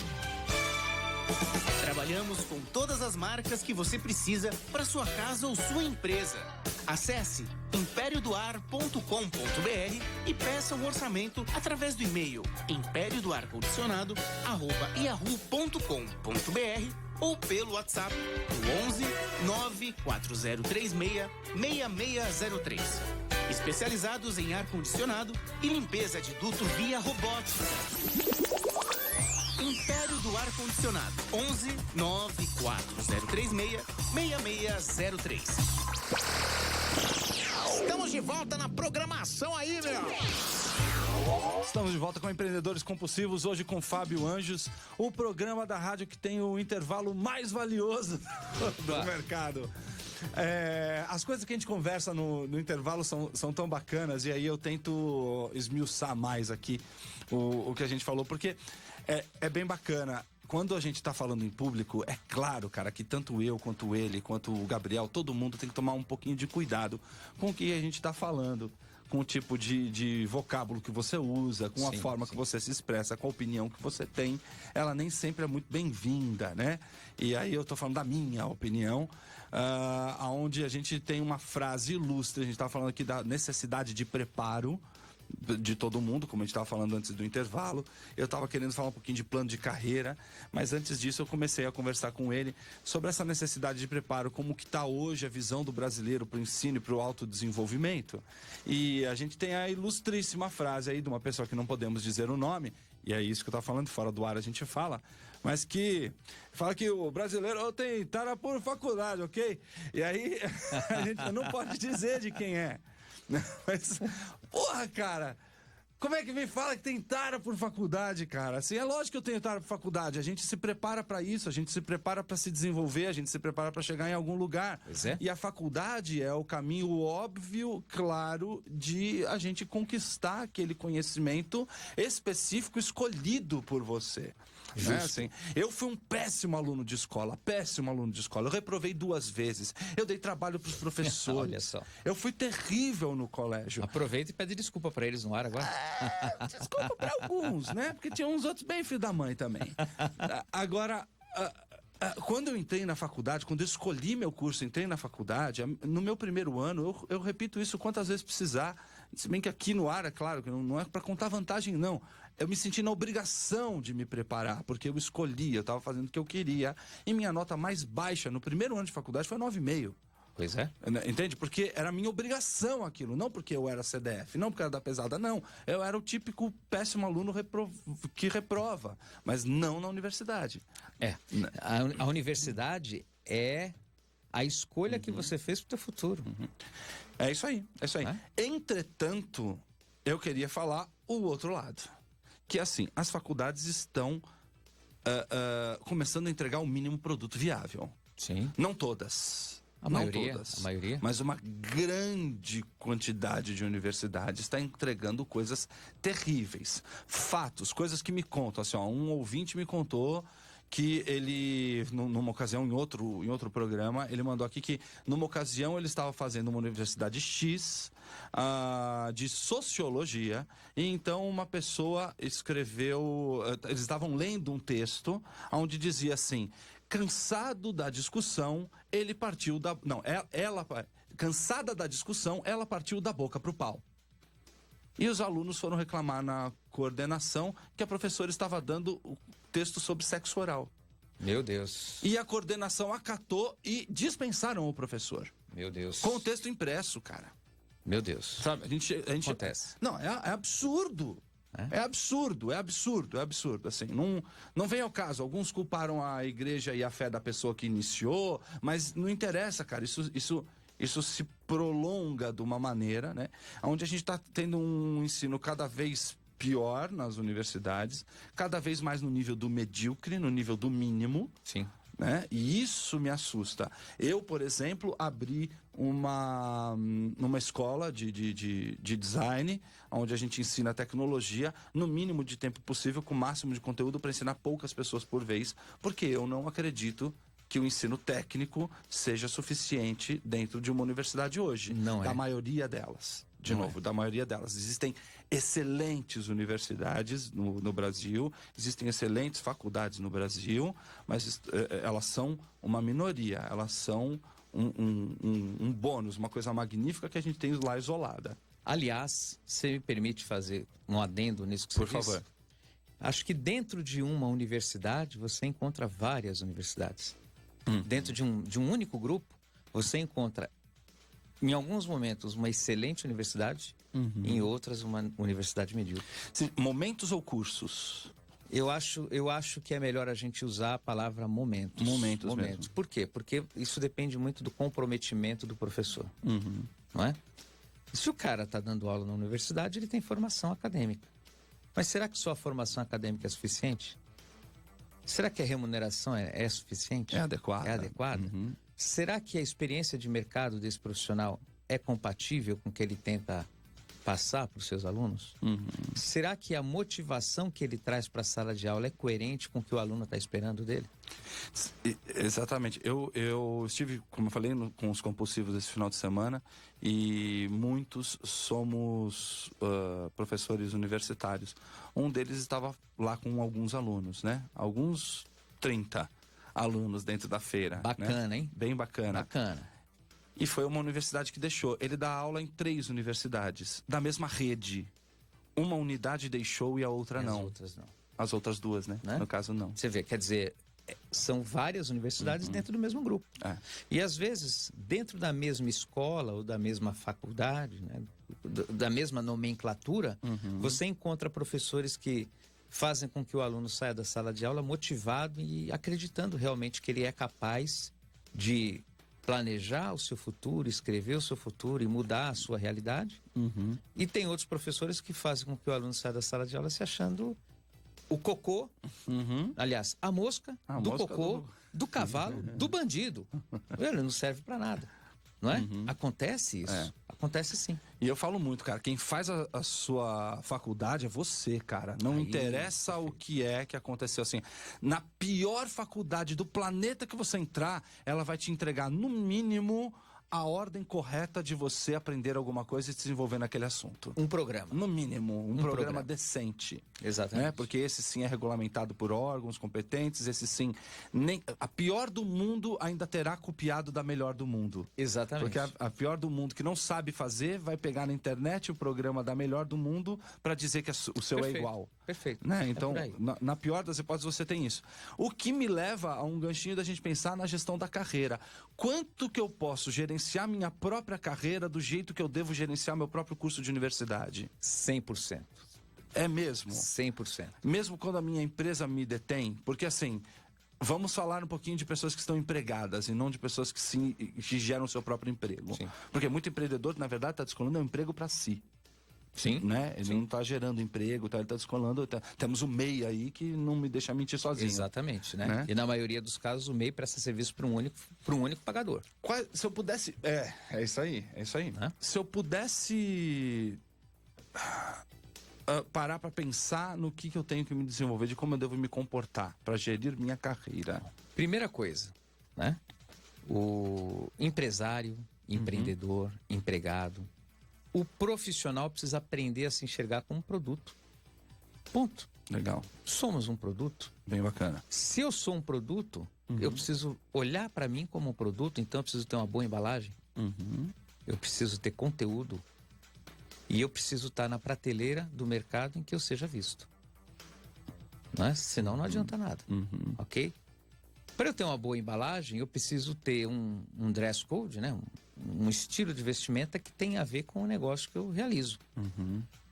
Trabalhamos com todas as marcas que você precisa para sua casa ou sua empresa. Acesse impériodoar.com.br e peça um orçamento através do e-mail impériodoarcondicionado@yahoo.com.br ou pelo WhatsApp no 11 94036 6603. Especializados em ar-condicionado e limpeza de duto via robótica. Império do Ar-Condicionado, 11 94036 6603. Estamos de volta na programação aí, meu. Estamos de volta com Empreendedores Compulsivos, hoje com Fábio Anjos, o programa da rádio que tem o intervalo mais valioso do mercado. As coisas que a gente conversa no intervalo são tão bacanas, e aí eu tento esmiuçar mais aqui o que a gente falou, porque é bem bacana. Quando a gente tá falando em público, é claro, cara, que tanto eu, quanto ele, quanto o Gabriel, todo mundo tem que tomar um pouquinho de cuidado com o que a gente tá falando, com o tipo de vocábulo que você usa, com a forma que você se expressa, com a opinião que você tem. Ela nem sempre é muito bem-vinda, né? E aí eu tô falando da minha opinião, onde a gente tem uma frase ilustre. A gente tá falando aqui da necessidade de preparo de todo mundo, como a gente estava falando antes do intervalo. Eu estava querendo falar um pouquinho de plano de carreira, mas antes disso eu comecei a conversar com ele sobre essa necessidade de preparo, como que está hoje a visão do brasileiro para o ensino e para o autodesenvolvimento. E a gente tem a ilustríssima frase aí de uma pessoa que não podemos dizer o nome, e é isso que eu estava falando, fora do ar a gente fala, mas que fala que o brasileiro tem tara por faculdade, ok? E aí a gente não pode dizer de quem é. Mas, porra, cara, como é que me fala que tem tara por faculdade, cara? Assim, é lógico que eu tenho tara por faculdade. A gente se prepara pra isso, a gente se prepara pra se desenvolver, a gente se prepara pra chegar em algum lugar. Pois é. E a faculdade é o caminho óbvio, claro, de a gente conquistar aquele conhecimento específico escolhido por você. Né? Assim, eu fui um péssimo aluno de escola. Eu reprovei 2 vezes. Eu dei trabalho pros professores. Olha só. Eu fui terrível no colégio. Aproveita e pede desculpa pra eles no ar agora. Desculpa pra alguns, né? Porque tinha uns outros bem filho da mãe também. Agora, quando eu entrei na faculdade, quando eu escolhi meu curso, entrei na faculdade, no meu primeiro ano, eu repito isso quantas vezes precisar. Se bem que aqui no ar, é claro, que não é pra contar vantagem, não. Eu me senti na obrigação de me preparar, porque eu escolhi, eu estava fazendo o que eu queria. E minha nota mais baixa no primeiro ano de faculdade foi 9,5. Pois é. Entende? Porque era minha obrigação aquilo, não porque eu era CDF, não porque era da pesada, não. Eu era o típico péssimo aluno que reprova, mas não na universidade. A universidade é a escolha que você fez pro teu futuro. É isso aí. Entretanto, eu queria falar o outro lado. Que assim, as faculdades estão começando a entregar o mínimo produto viável. Sim. Não todas. A maioria. Mas uma grande quantidade de universidades está entregando coisas terríveis. Fatos, coisas que me contam. Assim, um ouvinte me contou que ele, numa ocasião, em outro programa, ele mandou aqui que, numa ocasião, ele estava fazendo uma universidade X de sociologia, e então uma pessoa escreveu, eles estavam lendo um texto onde dizia assim: cansado da discussão, ele partiu da... Não, cansada da discussão, ela partiu da boca pro pau. E os alunos foram reclamar na coordenação que a professora estava dando o texto sobre sexo oral. Meu Deus. E a coordenação acatou e dispensaram o professor. Meu Deus. Com o texto impresso, cara. Meu Deus. Sabe, a gente Acontece. Não, é absurdo. É absurdo. Assim, não vem ao caso. Alguns culparam a igreja e a fé da pessoa que iniciou, mas não interessa, cara. Isso se prolonga de uma maneira, né? Onde a gente está tendo um ensino cada vez pior nas universidades, cada vez mais no nível do medíocre, no nível do mínimo. Sim. Né? E isso me assusta. Eu, por exemplo, abri uma escola de design, onde a gente ensina tecnologia no mínimo de tempo possível, com o máximo de conteúdo, para ensinar poucas pessoas por vez, porque eu não acredito que o ensino técnico seja suficiente dentro de uma universidade hoje. Não é. Da maioria delas. De novo, da maioria delas. Existem excelentes universidades no Brasil, existem excelentes faculdades no Brasil, mas elas são uma minoria, elas são um bônus, uma coisa magnífica que a gente tem lá isolada. Aliás, você me permite fazer um adendo nisso que você disse? Por favor. Acho que dentro de uma universidade, você encontra várias universidades. Dentro de um único grupo, você encontra, em alguns momentos, uma excelente universidade, em outras, uma universidade medíocre. Momentos ou cursos? Eu acho que é melhor a gente usar a palavra momentos. Momentos mesmo. Por quê? Porque isso depende muito do comprometimento do professor. Não é? Se o cara está dando aula na universidade, ele tem formação acadêmica. Mas será que sua formação acadêmica é suficiente? Será que a remuneração é suficiente? É adequada. É adequada? Será que a experiência de mercado desse profissional é compatível com o que ele tenta passar para os seus alunos? Será que a motivação que ele traz para a sala de aula é coerente com o que o aluno está esperando dele? Exatamente. Eu estive, como eu falei, com os compulsivos esse final de semana, e muitos somos professores universitários. Um deles estava lá com alguns alunos, né? Alguns 30 alunos dentro da feira. Bacana, né? hein? Bem bacana. Bacana. E foi uma universidade que deixou. Ele dá aula em 3 universidades, da mesma rede. Uma unidade deixou e a outra não. As outras não. As outras 2, né? No caso, não. Você vê, quer dizer, são várias universidades dentro do mesmo grupo. E às vezes, dentro da mesma escola ou da mesma faculdade, né, da mesma nomenclatura, você encontra professores que fazem com que o aluno saia da sala de aula motivado e acreditando realmente que ele é capaz de planejar o seu futuro, escrever o seu futuro e mudar a sua realidade. E tem outros professores que fazem com que o aluno saia da sala de aula se achando o cocô, aliás, a mosca do cocô, do cavalo, do bandido. Ele não serve para nada, não é? Acontece isso. Acontece sim. E eu falo muito, cara, quem faz a sua faculdade é você, cara. Não interessa o que é que aconteceu, assim. Na pior faculdade do planeta que você entrar, ela vai te entregar, no mínimo, a ordem correta de você aprender alguma coisa e se desenvolver naquele assunto. Um programa. No mínimo, um programa decente. Exatamente. Né? Porque esse sim é regulamentado por órgãos competentes, esse sim... A pior do mundo ainda terá copiado da melhor do mundo. Exatamente. Porque a pior do mundo que não sabe fazer, vai pegar na internet o programa da melhor do mundo para dizer que o seu é igual. Perfeito. Né? Então, na pior das hipóteses, você tem isso. O que me leva a um ganchinho da gente pensar na gestão da carreira. Quanto que eu posso gerenciar minha própria carreira do jeito que eu devo gerenciar meu próprio curso de universidade? 100%. É mesmo? 100%. Mesmo quando a minha empresa me detém? Porque assim, vamos falar um pouquinho de pessoas que estão empregadas e não de pessoas que geram seu próprio emprego. Sim. Porque muito empreendedor, na verdade, está descolando um emprego para si. Sim. Né? Ele não está gerando emprego, ele está descolando. Temos o MEI aí que não me deixa mentir sozinho. Exatamente, né? E na maioria dos casos o MEI presta serviço para um único pagador. Se eu pudesse... É isso aí, Se eu pudesse parar para pensar no que eu tenho que me desenvolver, de como eu devo me comportar para gerir minha carreira. Primeira coisa, né? O empresário, empreendedor, empregado, o profissional precisa aprender a se enxergar como um produto. Ponto. Legal. Somos um produto. Bem bacana. Se eu sou um produto, eu preciso olhar para mim como um produto, então eu preciso ter uma boa embalagem. Eu preciso ter conteúdo. E eu preciso estar na prateleira do mercado em que eu seja visto. Não é? Senão não adianta nada. Ok? Para eu ter uma boa embalagem, eu preciso ter um dress code, né? um estilo de vestimenta que tem a ver com o negócio que eu realizo.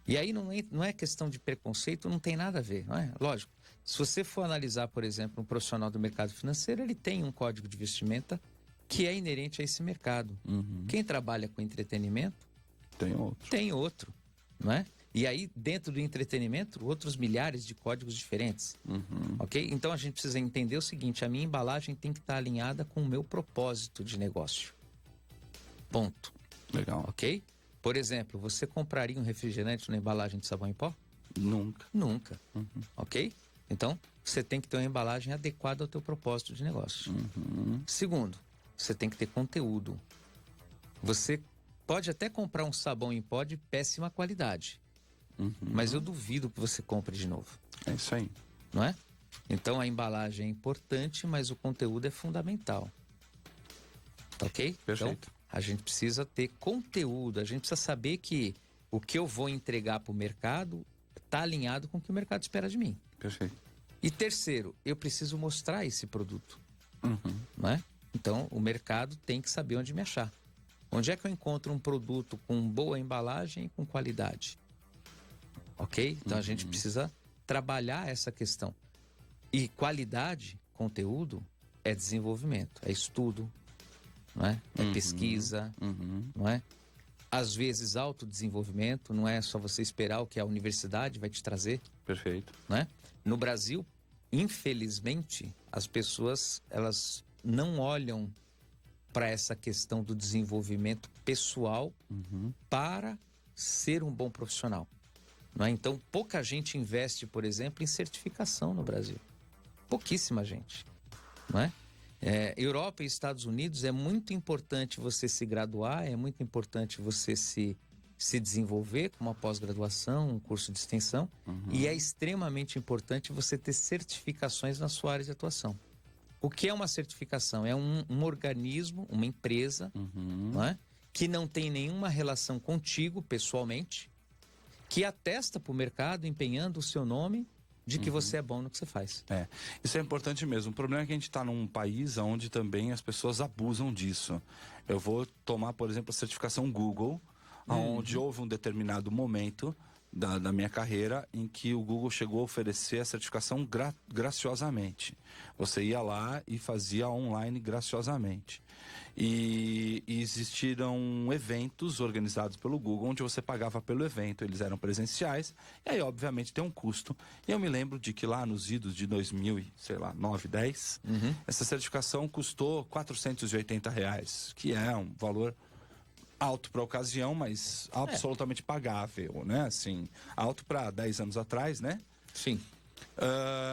E aí não é questão de preconceito, não tem nada a ver, não é? Lógico, se você for analisar, por exemplo, um profissional do mercado financeiro, ele tem um código de vestimenta que é inerente a esse mercado. Quem trabalha com entretenimento tem outro, não é? E aí, dentro do entretenimento, outros milhares de códigos diferentes, ok? Então, a gente precisa entender o seguinte, a minha embalagem tem que estar alinhada com o meu propósito de negócio. Ponto. Legal. Ok? Por exemplo, você compraria um refrigerante na embalagem de sabão em pó? Nunca. Nunca. Ok? Então, você tem que ter uma embalagem adequada ao teu propósito de negócio. Segundo, você tem que ter conteúdo. Você pode até comprar um sabão em pó de péssima qualidade, mas eu duvido que você compre de novo. É isso aí. Não é? Então, a embalagem é importante, mas o conteúdo é fundamental. Ok? Perfeito. Então, a gente precisa ter conteúdo, a gente precisa saber que o que eu vou entregar para o mercado está alinhado com o que o mercado espera de mim. Perfeito. E terceiro, eu preciso mostrar esse produto. Não é? Então, o mercado tem que saber onde me achar. Onde é que eu encontro um produto com boa embalagem e com qualidade? Ok? Então, a gente precisa trabalhar essa questão. E qualidade, conteúdo, é desenvolvimento, é estudo, não é? É pesquisa, não é? Às vezes autodesenvolvimento, não é só você esperar o que a universidade vai te trazer. Perfeito. Não é? No Brasil, infelizmente, as pessoas elas não olham para essa questão do desenvolvimento pessoal para ser um bom profissional. Não é? Então, pouca gente investe, por exemplo, em certificação no Brasil. Pouquíssima gente, não é? Europa e Estados Unidos é muito importante você se graduar, é muito importante você se desenvolver com uma pós-graduação, um curso de extensão, e é extremamente importante você ter certificações na sua área de atuação. O que é uma certificação? É um organismo, uma empresa, não é? Que não tem nenhuma relação contigo pessoalmente, que atesta para o mercado, empenhando o seu nome, de que você é bom no que você faz. Isso é importante mesmo. O problema é que a gente está num país onde também as pessoas abusam disso. Eu vou tomar, por exemplo, a certificação Google, onde houve um determinado momento da minha carreira em que o Google chegou a oferecer a certificação graciosamente. Você ia lá e fazia online graciosamente. E existiram eventos organizados pelo Google onde você pagava pelo evento, eles eram presenciais, e aí obviamente tem um custo. E eu me lembro de que lá nos idos de 2009, 10, essa certificação custou R$480, que é um valor alto para a ocasião, mas absolutamente pagável, né? Assim, alto para 10 anos atrás, né? Sim.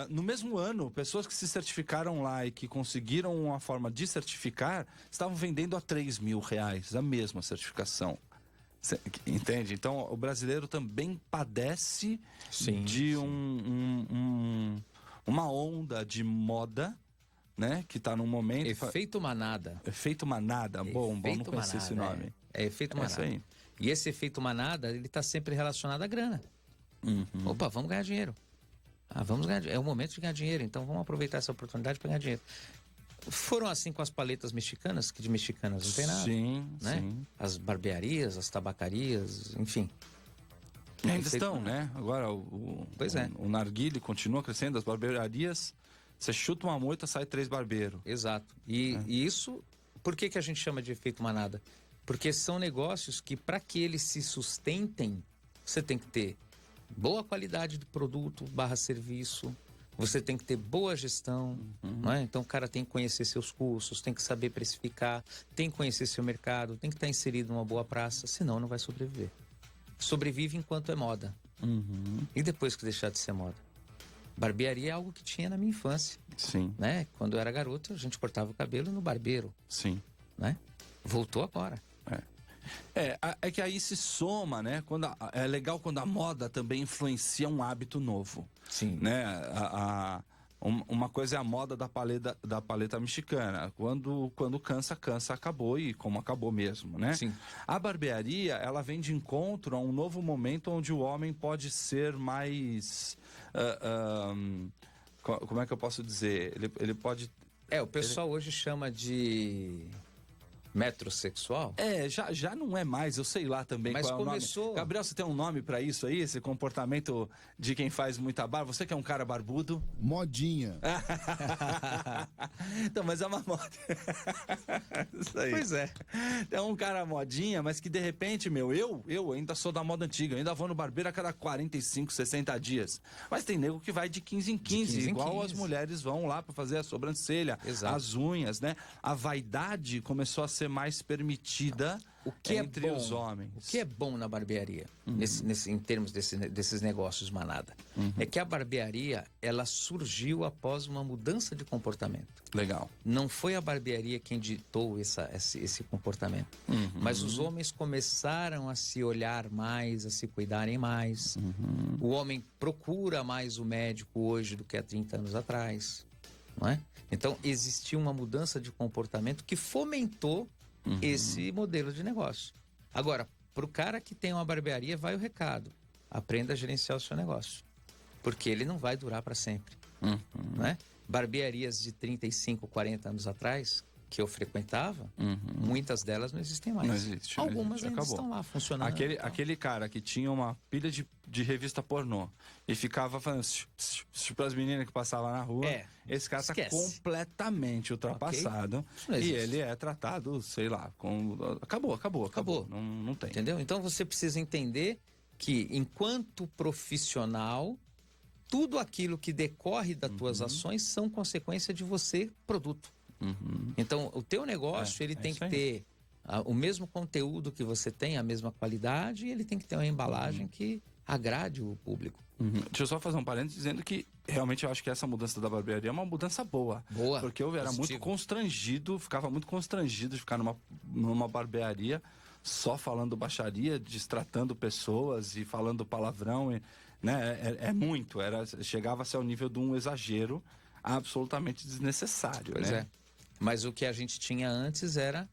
No mesmo ano, pessoas que se certificaram lá e que conseguiram uma forma de certificar, estavam vendendo a R$3.000 a mesma certificação. Entende? Então, o brasileiro também padece de uma onda de moda, né? Que está num momento... Efeito manada. Efeito manada, bom, não conhecia esse nome. É efeito manada. Isso aí. E esse efeito manada, ele está sempre relacionado à grana. Opa, vamos ganhar dinheiro. Vamos ganhar, é o momento de ganhar dinheiro, então vamos aproveitar essa oportunidade para ganhar dinheiro. Foram assim com as paletas mexicanas, que de mexicanas não tem nada. Sim, né? sim. As barbearias, as tabacarias, enfim. Ainda estão, né? Agora o narguile continua crescendo, as barbearias, você chuta uma moita, sai 3 barbeiros. Exato. E isso, por que a gente chama de efeito manada? Porque são negócios que, para que eles se sustentem, você tem que ter boa qualidade do produto / serviço, você tem que ter boa gestão, não é? Então o cara tem que conhecer seus custos, tem que saber precificar, tem que conhecer seu mercado, tem que estar inserido numa boa praça, senão não vai sobreviver. Sobrevive enquanto é moda. E depois que deixar de ser moda? Barbearia é algo que tinha na minha infância. Sim. Né? Quando eu era garoto, a gente cortava o cabelo no barbeiro. Sim. Né? Voltou agora. É que aí se soma, né? É legal quando a moda também influencia um hábito novo. Sim. Né? Uma coisa é a moda da paleta mexicana. Quando cansa, acabou, e como acabou mesmo, né? Sim. A barbearia, ela vem de encontro a um novo momento onde o homem pode ser mais... como é que eu posso dizer? Ele pode... O pessoal hoje chama de Metrosexual? Já não é mais, eu sei lá também. Mas qual é começou... o nome. Gabriel, você tem um nome pra isso aí? Esse comportamento de quem faz muita barba? Você que é um cara barbudo? Modinha. Então, mas é uma moda. Isso aí. Pois é. É um cara modinha, mas que de repente, eu ainda sou da moda antiga. Eu ainda vou no barbeiro a cada 45, 60 dias. Mas tem nego que vai de 15 em 15, igual as mulheres vão lá pra fazer a sobrancelha, as unhas, né? A vaidade começou a ser mais permitida entre os homens. O que é bom na barbearia, em termos desses negócios, manada, é que a barbearia, ela surgiu após uma mudança de comportamento. Legal. Não foi a barbearia quem ditou esse comportamento, mas os homens começaram a se olhar mais, a se cuidarem mais. O homem procura mais o médico hoje do que há 30 anos atrás, não é? Então, existiu uma mudança de comportamento que fomentou esse modelo de negócio. Agora, para o cara que tem uma barbearia, vai o recado: aprenda a gerenciar o seu negócio, porque ele não vai durar para sempre, né? Barbearias de 35, 40 anos atrás, que eu frequentava, muitas delas não existem mais. Não existe. Algumas ainda acabou. estão lá funcionando. Aquele cara que tinha uma pilha de revista pornô e ficava falando para as meninas que passavam na rua, esse cara está completamente ultrapassado. E ele é tratado, sei lá, acabou. Não tem. Entendeu? Então você precisa entender que, enquanto profissional, tudo aquilo que decorre das tuas ações são consequência de você, produto. Então, o teu negócio, ele tem que ter o mesmo conteúdo que você tem, a mesma qualidade, e ele tem que ter uma embalagem que agrade o público. Deixa eu só fazer um parênteses dizendo que realmente eu acho que essa mudança da barbearia é uma mudança boa. Porque eu era muito constrangido, ficava muito constrangido de ficar numa barbearia só falando baixaria, destratando pessoas e falando palavrão, né? Chegava-se ao nível de um exagero absolutamente desnecessário. Pois é. Mas o que a gente tinha antes era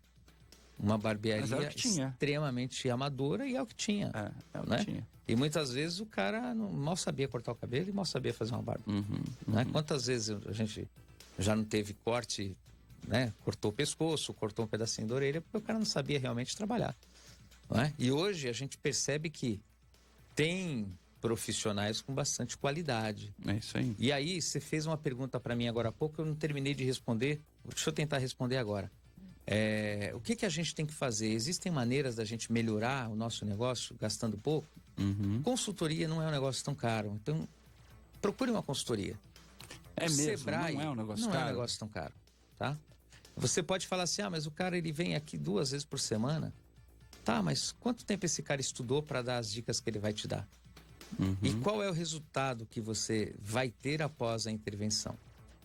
uma barbearia extremamente amadora, e é o que tinha. O que tinha. E muitas vezes o cara mal sabia cortar o cabelo e mal sabia fazer uma barba. Né? Quantas vezes a gente já não teve corte, né? Cortou o pescoço, cortou um pedacinho da orelha, porque o cara não sabia realmente trabalhar. Não é? E hoje a gente percebe que tem profissionais com bastante qualidade. É isso aí. E aí, você fez uma pergunta para mim agora há pouco, eu não terminei de responder. Deixa eu tentar responder agora. O que a gente tem que fazer? Existem maneiras da gente melhorar o nosso negócio gastando pouco? Consultoria não é um negócio tão caro. Então, procure uma consultoria. Sebrae, não é um negócio caro. Não é um negócio tão caro, tá? Você pode falar assim, mas o cara ele vem aqui 2 vezes por semana. Tá, mas quanto tempo esse cara estudou para dar as dicas que ele vai te dar? E qual é o resultado que você vai ter após a intervenção?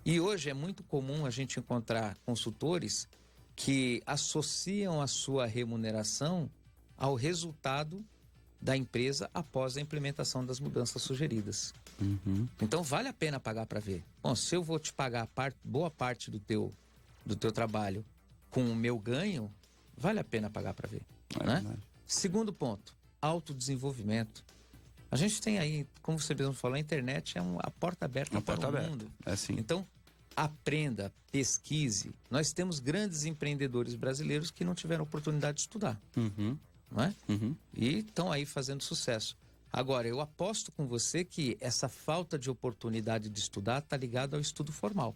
E hoje é muito comum a gente encontrar consultores que associam a sua remuneração ao resultado da empresa após a implementação das mudanças sugeridas. Então vale a pena pagar para ver. Bom, se eu vou te pagar boa parte do teu trabalho com o meu ganho, vale a pena pagar para ver. Né? Segundo ponto, autodesenvolvimento. A gente tem aí, como você mesmo falou, a internet é a porta aberta para o mundo. Então, aprenda, pesquise. Nós temos grandes empreendedores brasileiros que não tiveram oportunidade de estudar. Não é? E estão aí fazendo sucesso. Agora, eu aposto com você que essa falta de oportunidade de estudar está ligada ao estudo formal.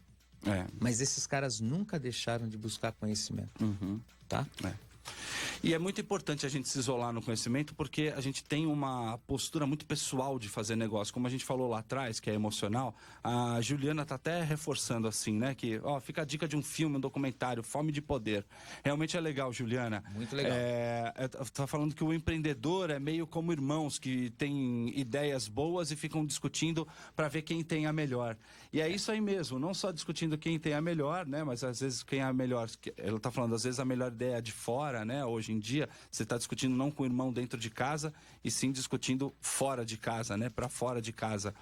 Mas esses caras nunca deixaram de buscar conhecimento. Tá? E é muito importante a gente se isolar no conhecimento, porque a gente tem uma postura muito pessoal de fazer negócio. Como a gente falou lá atrás, que é emocional, a Juliana tá até reforçando assim, né? Que, fica a dica de um filme, um documentário, Fome de Poder. Realmente é legal, Juliana. Muito legal. Tá falando que o empreendedor é meio como irmãos que têm ideias boas e ficam discutindo para ver quem tem a melhor. E é isso aí mesmo, não só discutindo quem tem a melhor, né? Mas às vezes quem é a melhor, ela tá falando, às vezes a melhor ideia é de fora, né? Hoje em dia, você está discutindo não com o irmão dentro de casa, e sim discutindo fora de casa, né? Para fora de casa.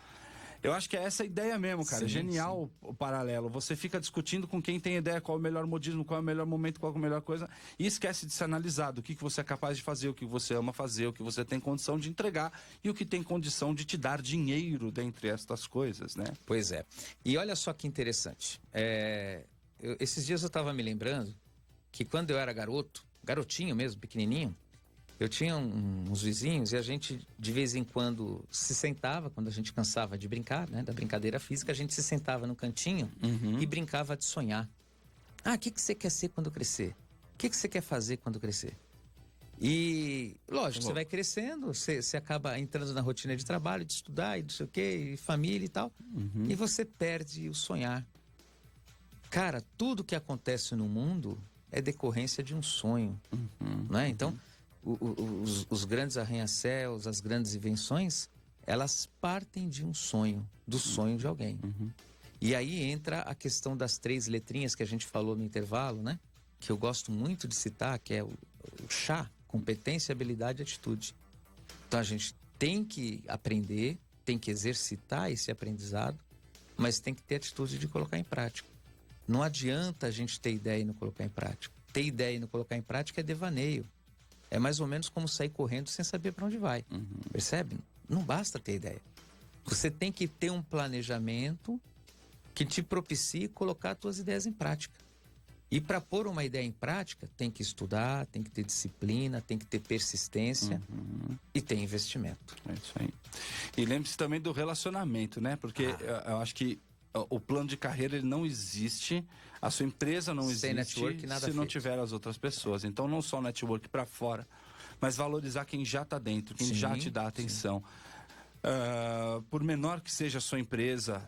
Eu acho que é essa a ideia mesmo, cara. Genial o paralelo. Você fica discutindo com quem tem ideia qual é o melhor modismo, qual é o melhor momento, qual é a melhor coisa, e esquece de se analisar do que você é capaz de fazer, o que você ama fazer, o que você tem condição de entregar e o que tem condição de te dar dinheiro dentre estas coisas, né? Pois é. E olha só que interessante. Esses dias eu estava me lembrando que quando eu era garotinho mesmo, pequenininho, eu tinha uns vizinhos e a gente, de vez em quando, se sentava, quando a gente cansava de brincar, né? Da brincadeira física, a gente se sentava no cantinho e brincava de sonhar. Ah, o que você quer ser quando crescer? O que você quer fazer quando crescer? E, lógico, você vai crescendo, você acaba entrando na rotina de trabalho, de estudar e não sei o quê, e família e tal, e você perde o sonhar. Cara, tudo que acontece no mundo é decorrência de um sonho, não é? Então, os grandes arranha-céus, as grandes invenções, elas partem de um sonho, do sonho de alguém. E aí entra a questão das 3 letrinhas que a gente falou no intervalo, né? Que eu gosto muito de citar, que é o CHA, competência, habilidade e atitude. Então a gente tem que aprender, tem que exercitar esse aprendizado, mas tem que ter atitude de colocar em prática. Não adianta a gente ter ideia e não colocar em prática. Ter ideia e não colocar em prática é devaneio. É mais ou menos como sair correndo sem saber para onde vai. Percebe? Não basta ter ideia. Você tem que ter um planejamento que te propicie colocar as tuas ideias em prática. E para pôr uma ideia em prática, tem que estudar, tem que ter disciplina, tem que ter persistência e ter investimento. É isso aí. E lembre-se também do relacionamento, né? Porque eu acho que o plano de carreira ele não existe, a sua empresa não existe network, nada se não feito. tiver as outras pessoas. Então não só o network para fora, mas valorizar quem já está dentro, quem já te dá atenção. Por menor que seja a sua empresa,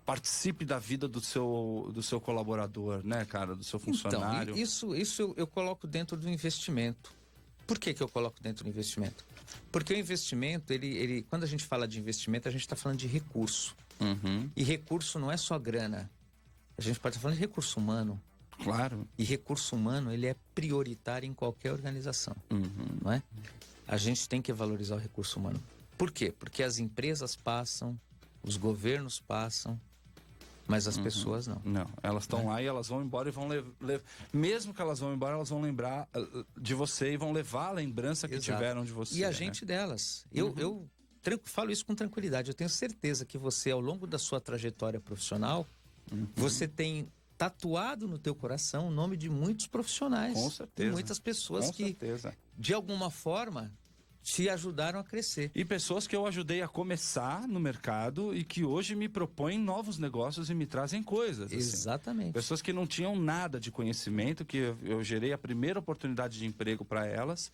participe da vida do seu colaborador, né, cara, do seu funcionário. Então, isso eu coloco dentro do investimento. Por que eu coloco dentro do investimento? Porque o investimento, quando a gente fala de investimento, a gente está falando de recurso. E recurso não é só grana. A gente pode estar falando de recurso humano. Claro. E recurso humano, ele é prioritário em qualquer organização, não é? A gente tem que valorizar o recurso humano. Por quê? Porque as empresas passam, os governos passam, mas as pessoas não. Não, elas estão lá e elas vão embora e vão levar. Mesmo que elas vão embora, elas vão lembrar de você e vão levar a lembrança que tiveram de você. E a gente delas. Eu falo isso com tranquilidade. Eu tenho certeza que você, ao longo da sua trajetória profissional, você tem tatuado no teu coração o nome de muitos profissionais. Com certeza. De muitas pessoas que, de alguma forma, te ajudaram a crescer. E pessoas que eu ajudei a começar no mercado e que hoje me propõem novos negócios e me trazem coisas. Exatamente. Assim. Pessoas que não tinham nada de conhecimento, que eu gerei a primeira oportunidade de emprego para elas.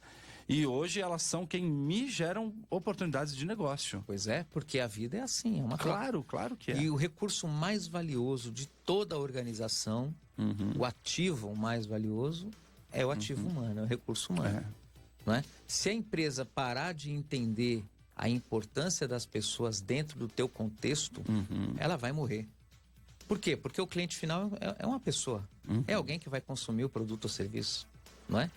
E hoje elas são quem me geram oportunidades de negócio. Pois é, porque a vida é assim, é uma troca. Claro que é. E o recurso mais valioso de toda a organização, o ativo mais valioso, é o ativo humano, é o recurso humano. Não é? Se a empresa parar de entender a importância das pessoas dentro do teu contexto, ela vai morrer. Por quê? Porque o cliente final é uma pessoa. É alguém que vai consumir o produto ou serviço, não é?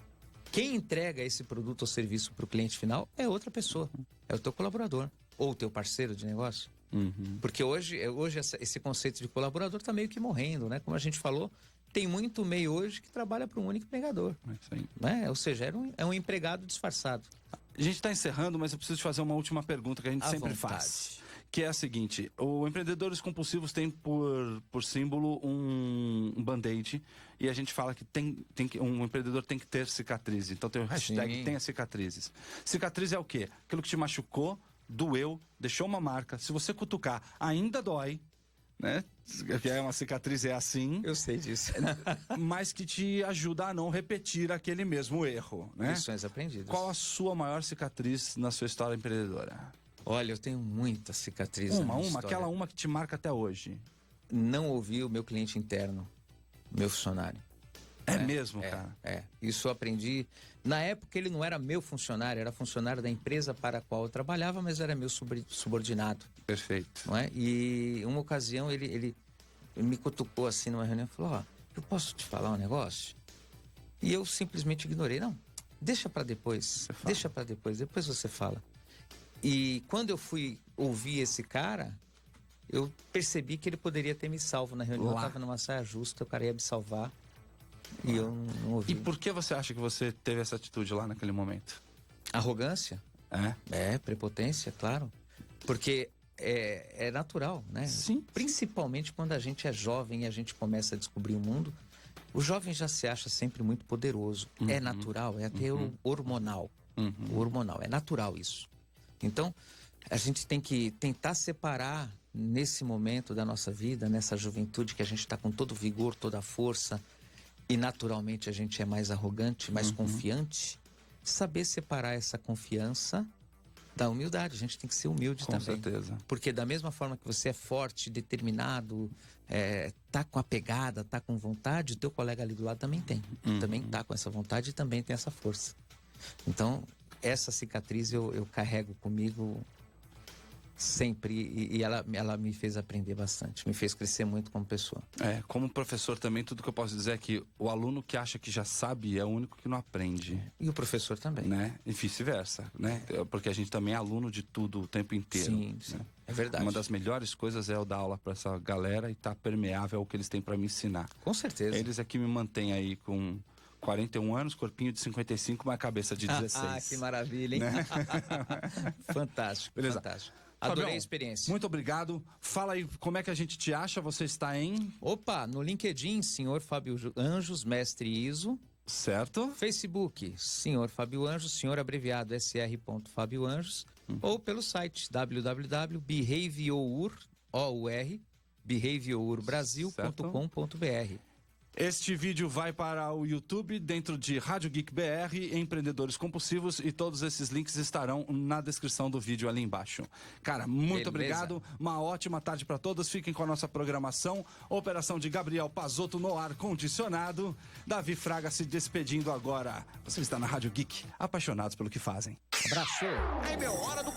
Quem entrega esse produto ou serviço para o cliente final é outra pessoa. É o teu colaborador ou o teu parceiro de negócio. Porque hoje esse conceito de colaborador está meio que morrendo, né? Como a gente falou, tem muito meio hoje que trabalha para um único empregador. É isso aí. Né? Ou seja, é um empregado disfarçado. A gente está encerrando, mas eu preciso te fazer uma última pergunta que a gente sempre faz. Que é a seguinte: o Empreendedores Compulsivos tem por símbolo um band-aid. E a gente fala que um empreendedor tem que ter cicatriz. Então tem o hashtag tenha cicatrizes. Cicatriz é o quê? Aquilo que te machucou, doeu, deixou uma marca. Se você cutucar, ainda dói, né? Que é uma cicatriz, é assim. Eu sei disso. Mas que te ajuda a não repetir aquele mesmo erro, né? Lições aprendidas. Qual a sua maior cicatriz na sua história empreendedora? Olha, eu tenho muitas cicatrizes. Aquela uma que te marca até hoje. Não ouvi o meu cliente interno, meu funcionário. É mesmo, cara? Isso eu aprendi. Na época ele não era meu funcionário, era funcionário da empresa para a qual eu trabalhava, mas era meu subordinado. Perfeito. Não é? E uma ocasião ele me cutucou assim numa reunião e falou: ó, eu posso te falar um negócio? E eu simplesmente ignorei. Não, deixa para depois. Deixa para depois você fala. E quando eu fui ouvir esse cara, eu percebi que ele poderia ter me salvo na reunião. Eu estava numa saia justa, o cara ia me salvar. E eu não ouvi. E por que você acha que você teve essa atitude lá naquele momento? Arrogância? Prepotência, claro. Porque é natural, né? Sim. Principalmente quando a gente é jovem e a gente começa a descobrir o mundo. O jovem já se acha sempre muito poderoso. É natural, é até hormonal. O hormonal, é natural isso. Então, a gente tem que tentar separar nesse momento da nossa vida, nessa juventude que a gente está com todo o vigor, toda a força, e naturalmente a gente é mais arrogante, mais confiante, saber separar essa confiança da humildade. A gente tem que ser humilde também. Com certeza. Porque da mesma forma que você é forte, determinado, tá com a pegada, tá com vontade, o teu colega ali do lado também tem. Também tá com essa vontade e também tem essa força. Então, essa cicatriz eu carrego comigo sempre, e ela me fez aprender bastante, me fez crescer muito como pessoa. Como professor também, tudo que eu posso dizer é que o aluno que acha que já sabe é o único que não aprende. E o professor também. Né? E vice-versa, né? Porque a gente também é aluno de tudo o tempo inteiro. Sim, sim. Né? É verdade. Uma das melhores coisas é eu dar aula para essa galera e tá permeável ao que eles têm para me ensinar. Com certeza. Eles é que me mantêm aí com 41 anos, corpinho de 55, mas cabeça de 16. Que maravilha, hein? Né? Fantástico, beleza. Fantástico. Adorei Fabião, a experiência. Muito obrigado. Fala aí como é que a gente te acha. Você está em... Opa, no LinkedIn, Senhor Fábio Anjos, Mestre ISO. Certo. Facebook, Senhor Fábio Anjos, senhor abreviado sr.fábio Anjos. Ou pelo site behaviorbrasil.com.br. Este vídeo vai para o YouTube dentro de Rádio Geek BR, Empreendedores Compulsivos, e todos esses links estarão na descrição do vídeo ali embaixo. Cara, muito obrigado, uma ótima tarde para todos, fiquem com a nossa programação. Operação de Gabriel Pazotto no ar condicionado, Davi Fraga se despedindo agora. Você está na Rádio Geek, apaixonados pelo que fazem. Abraço! Aí, meu, hora do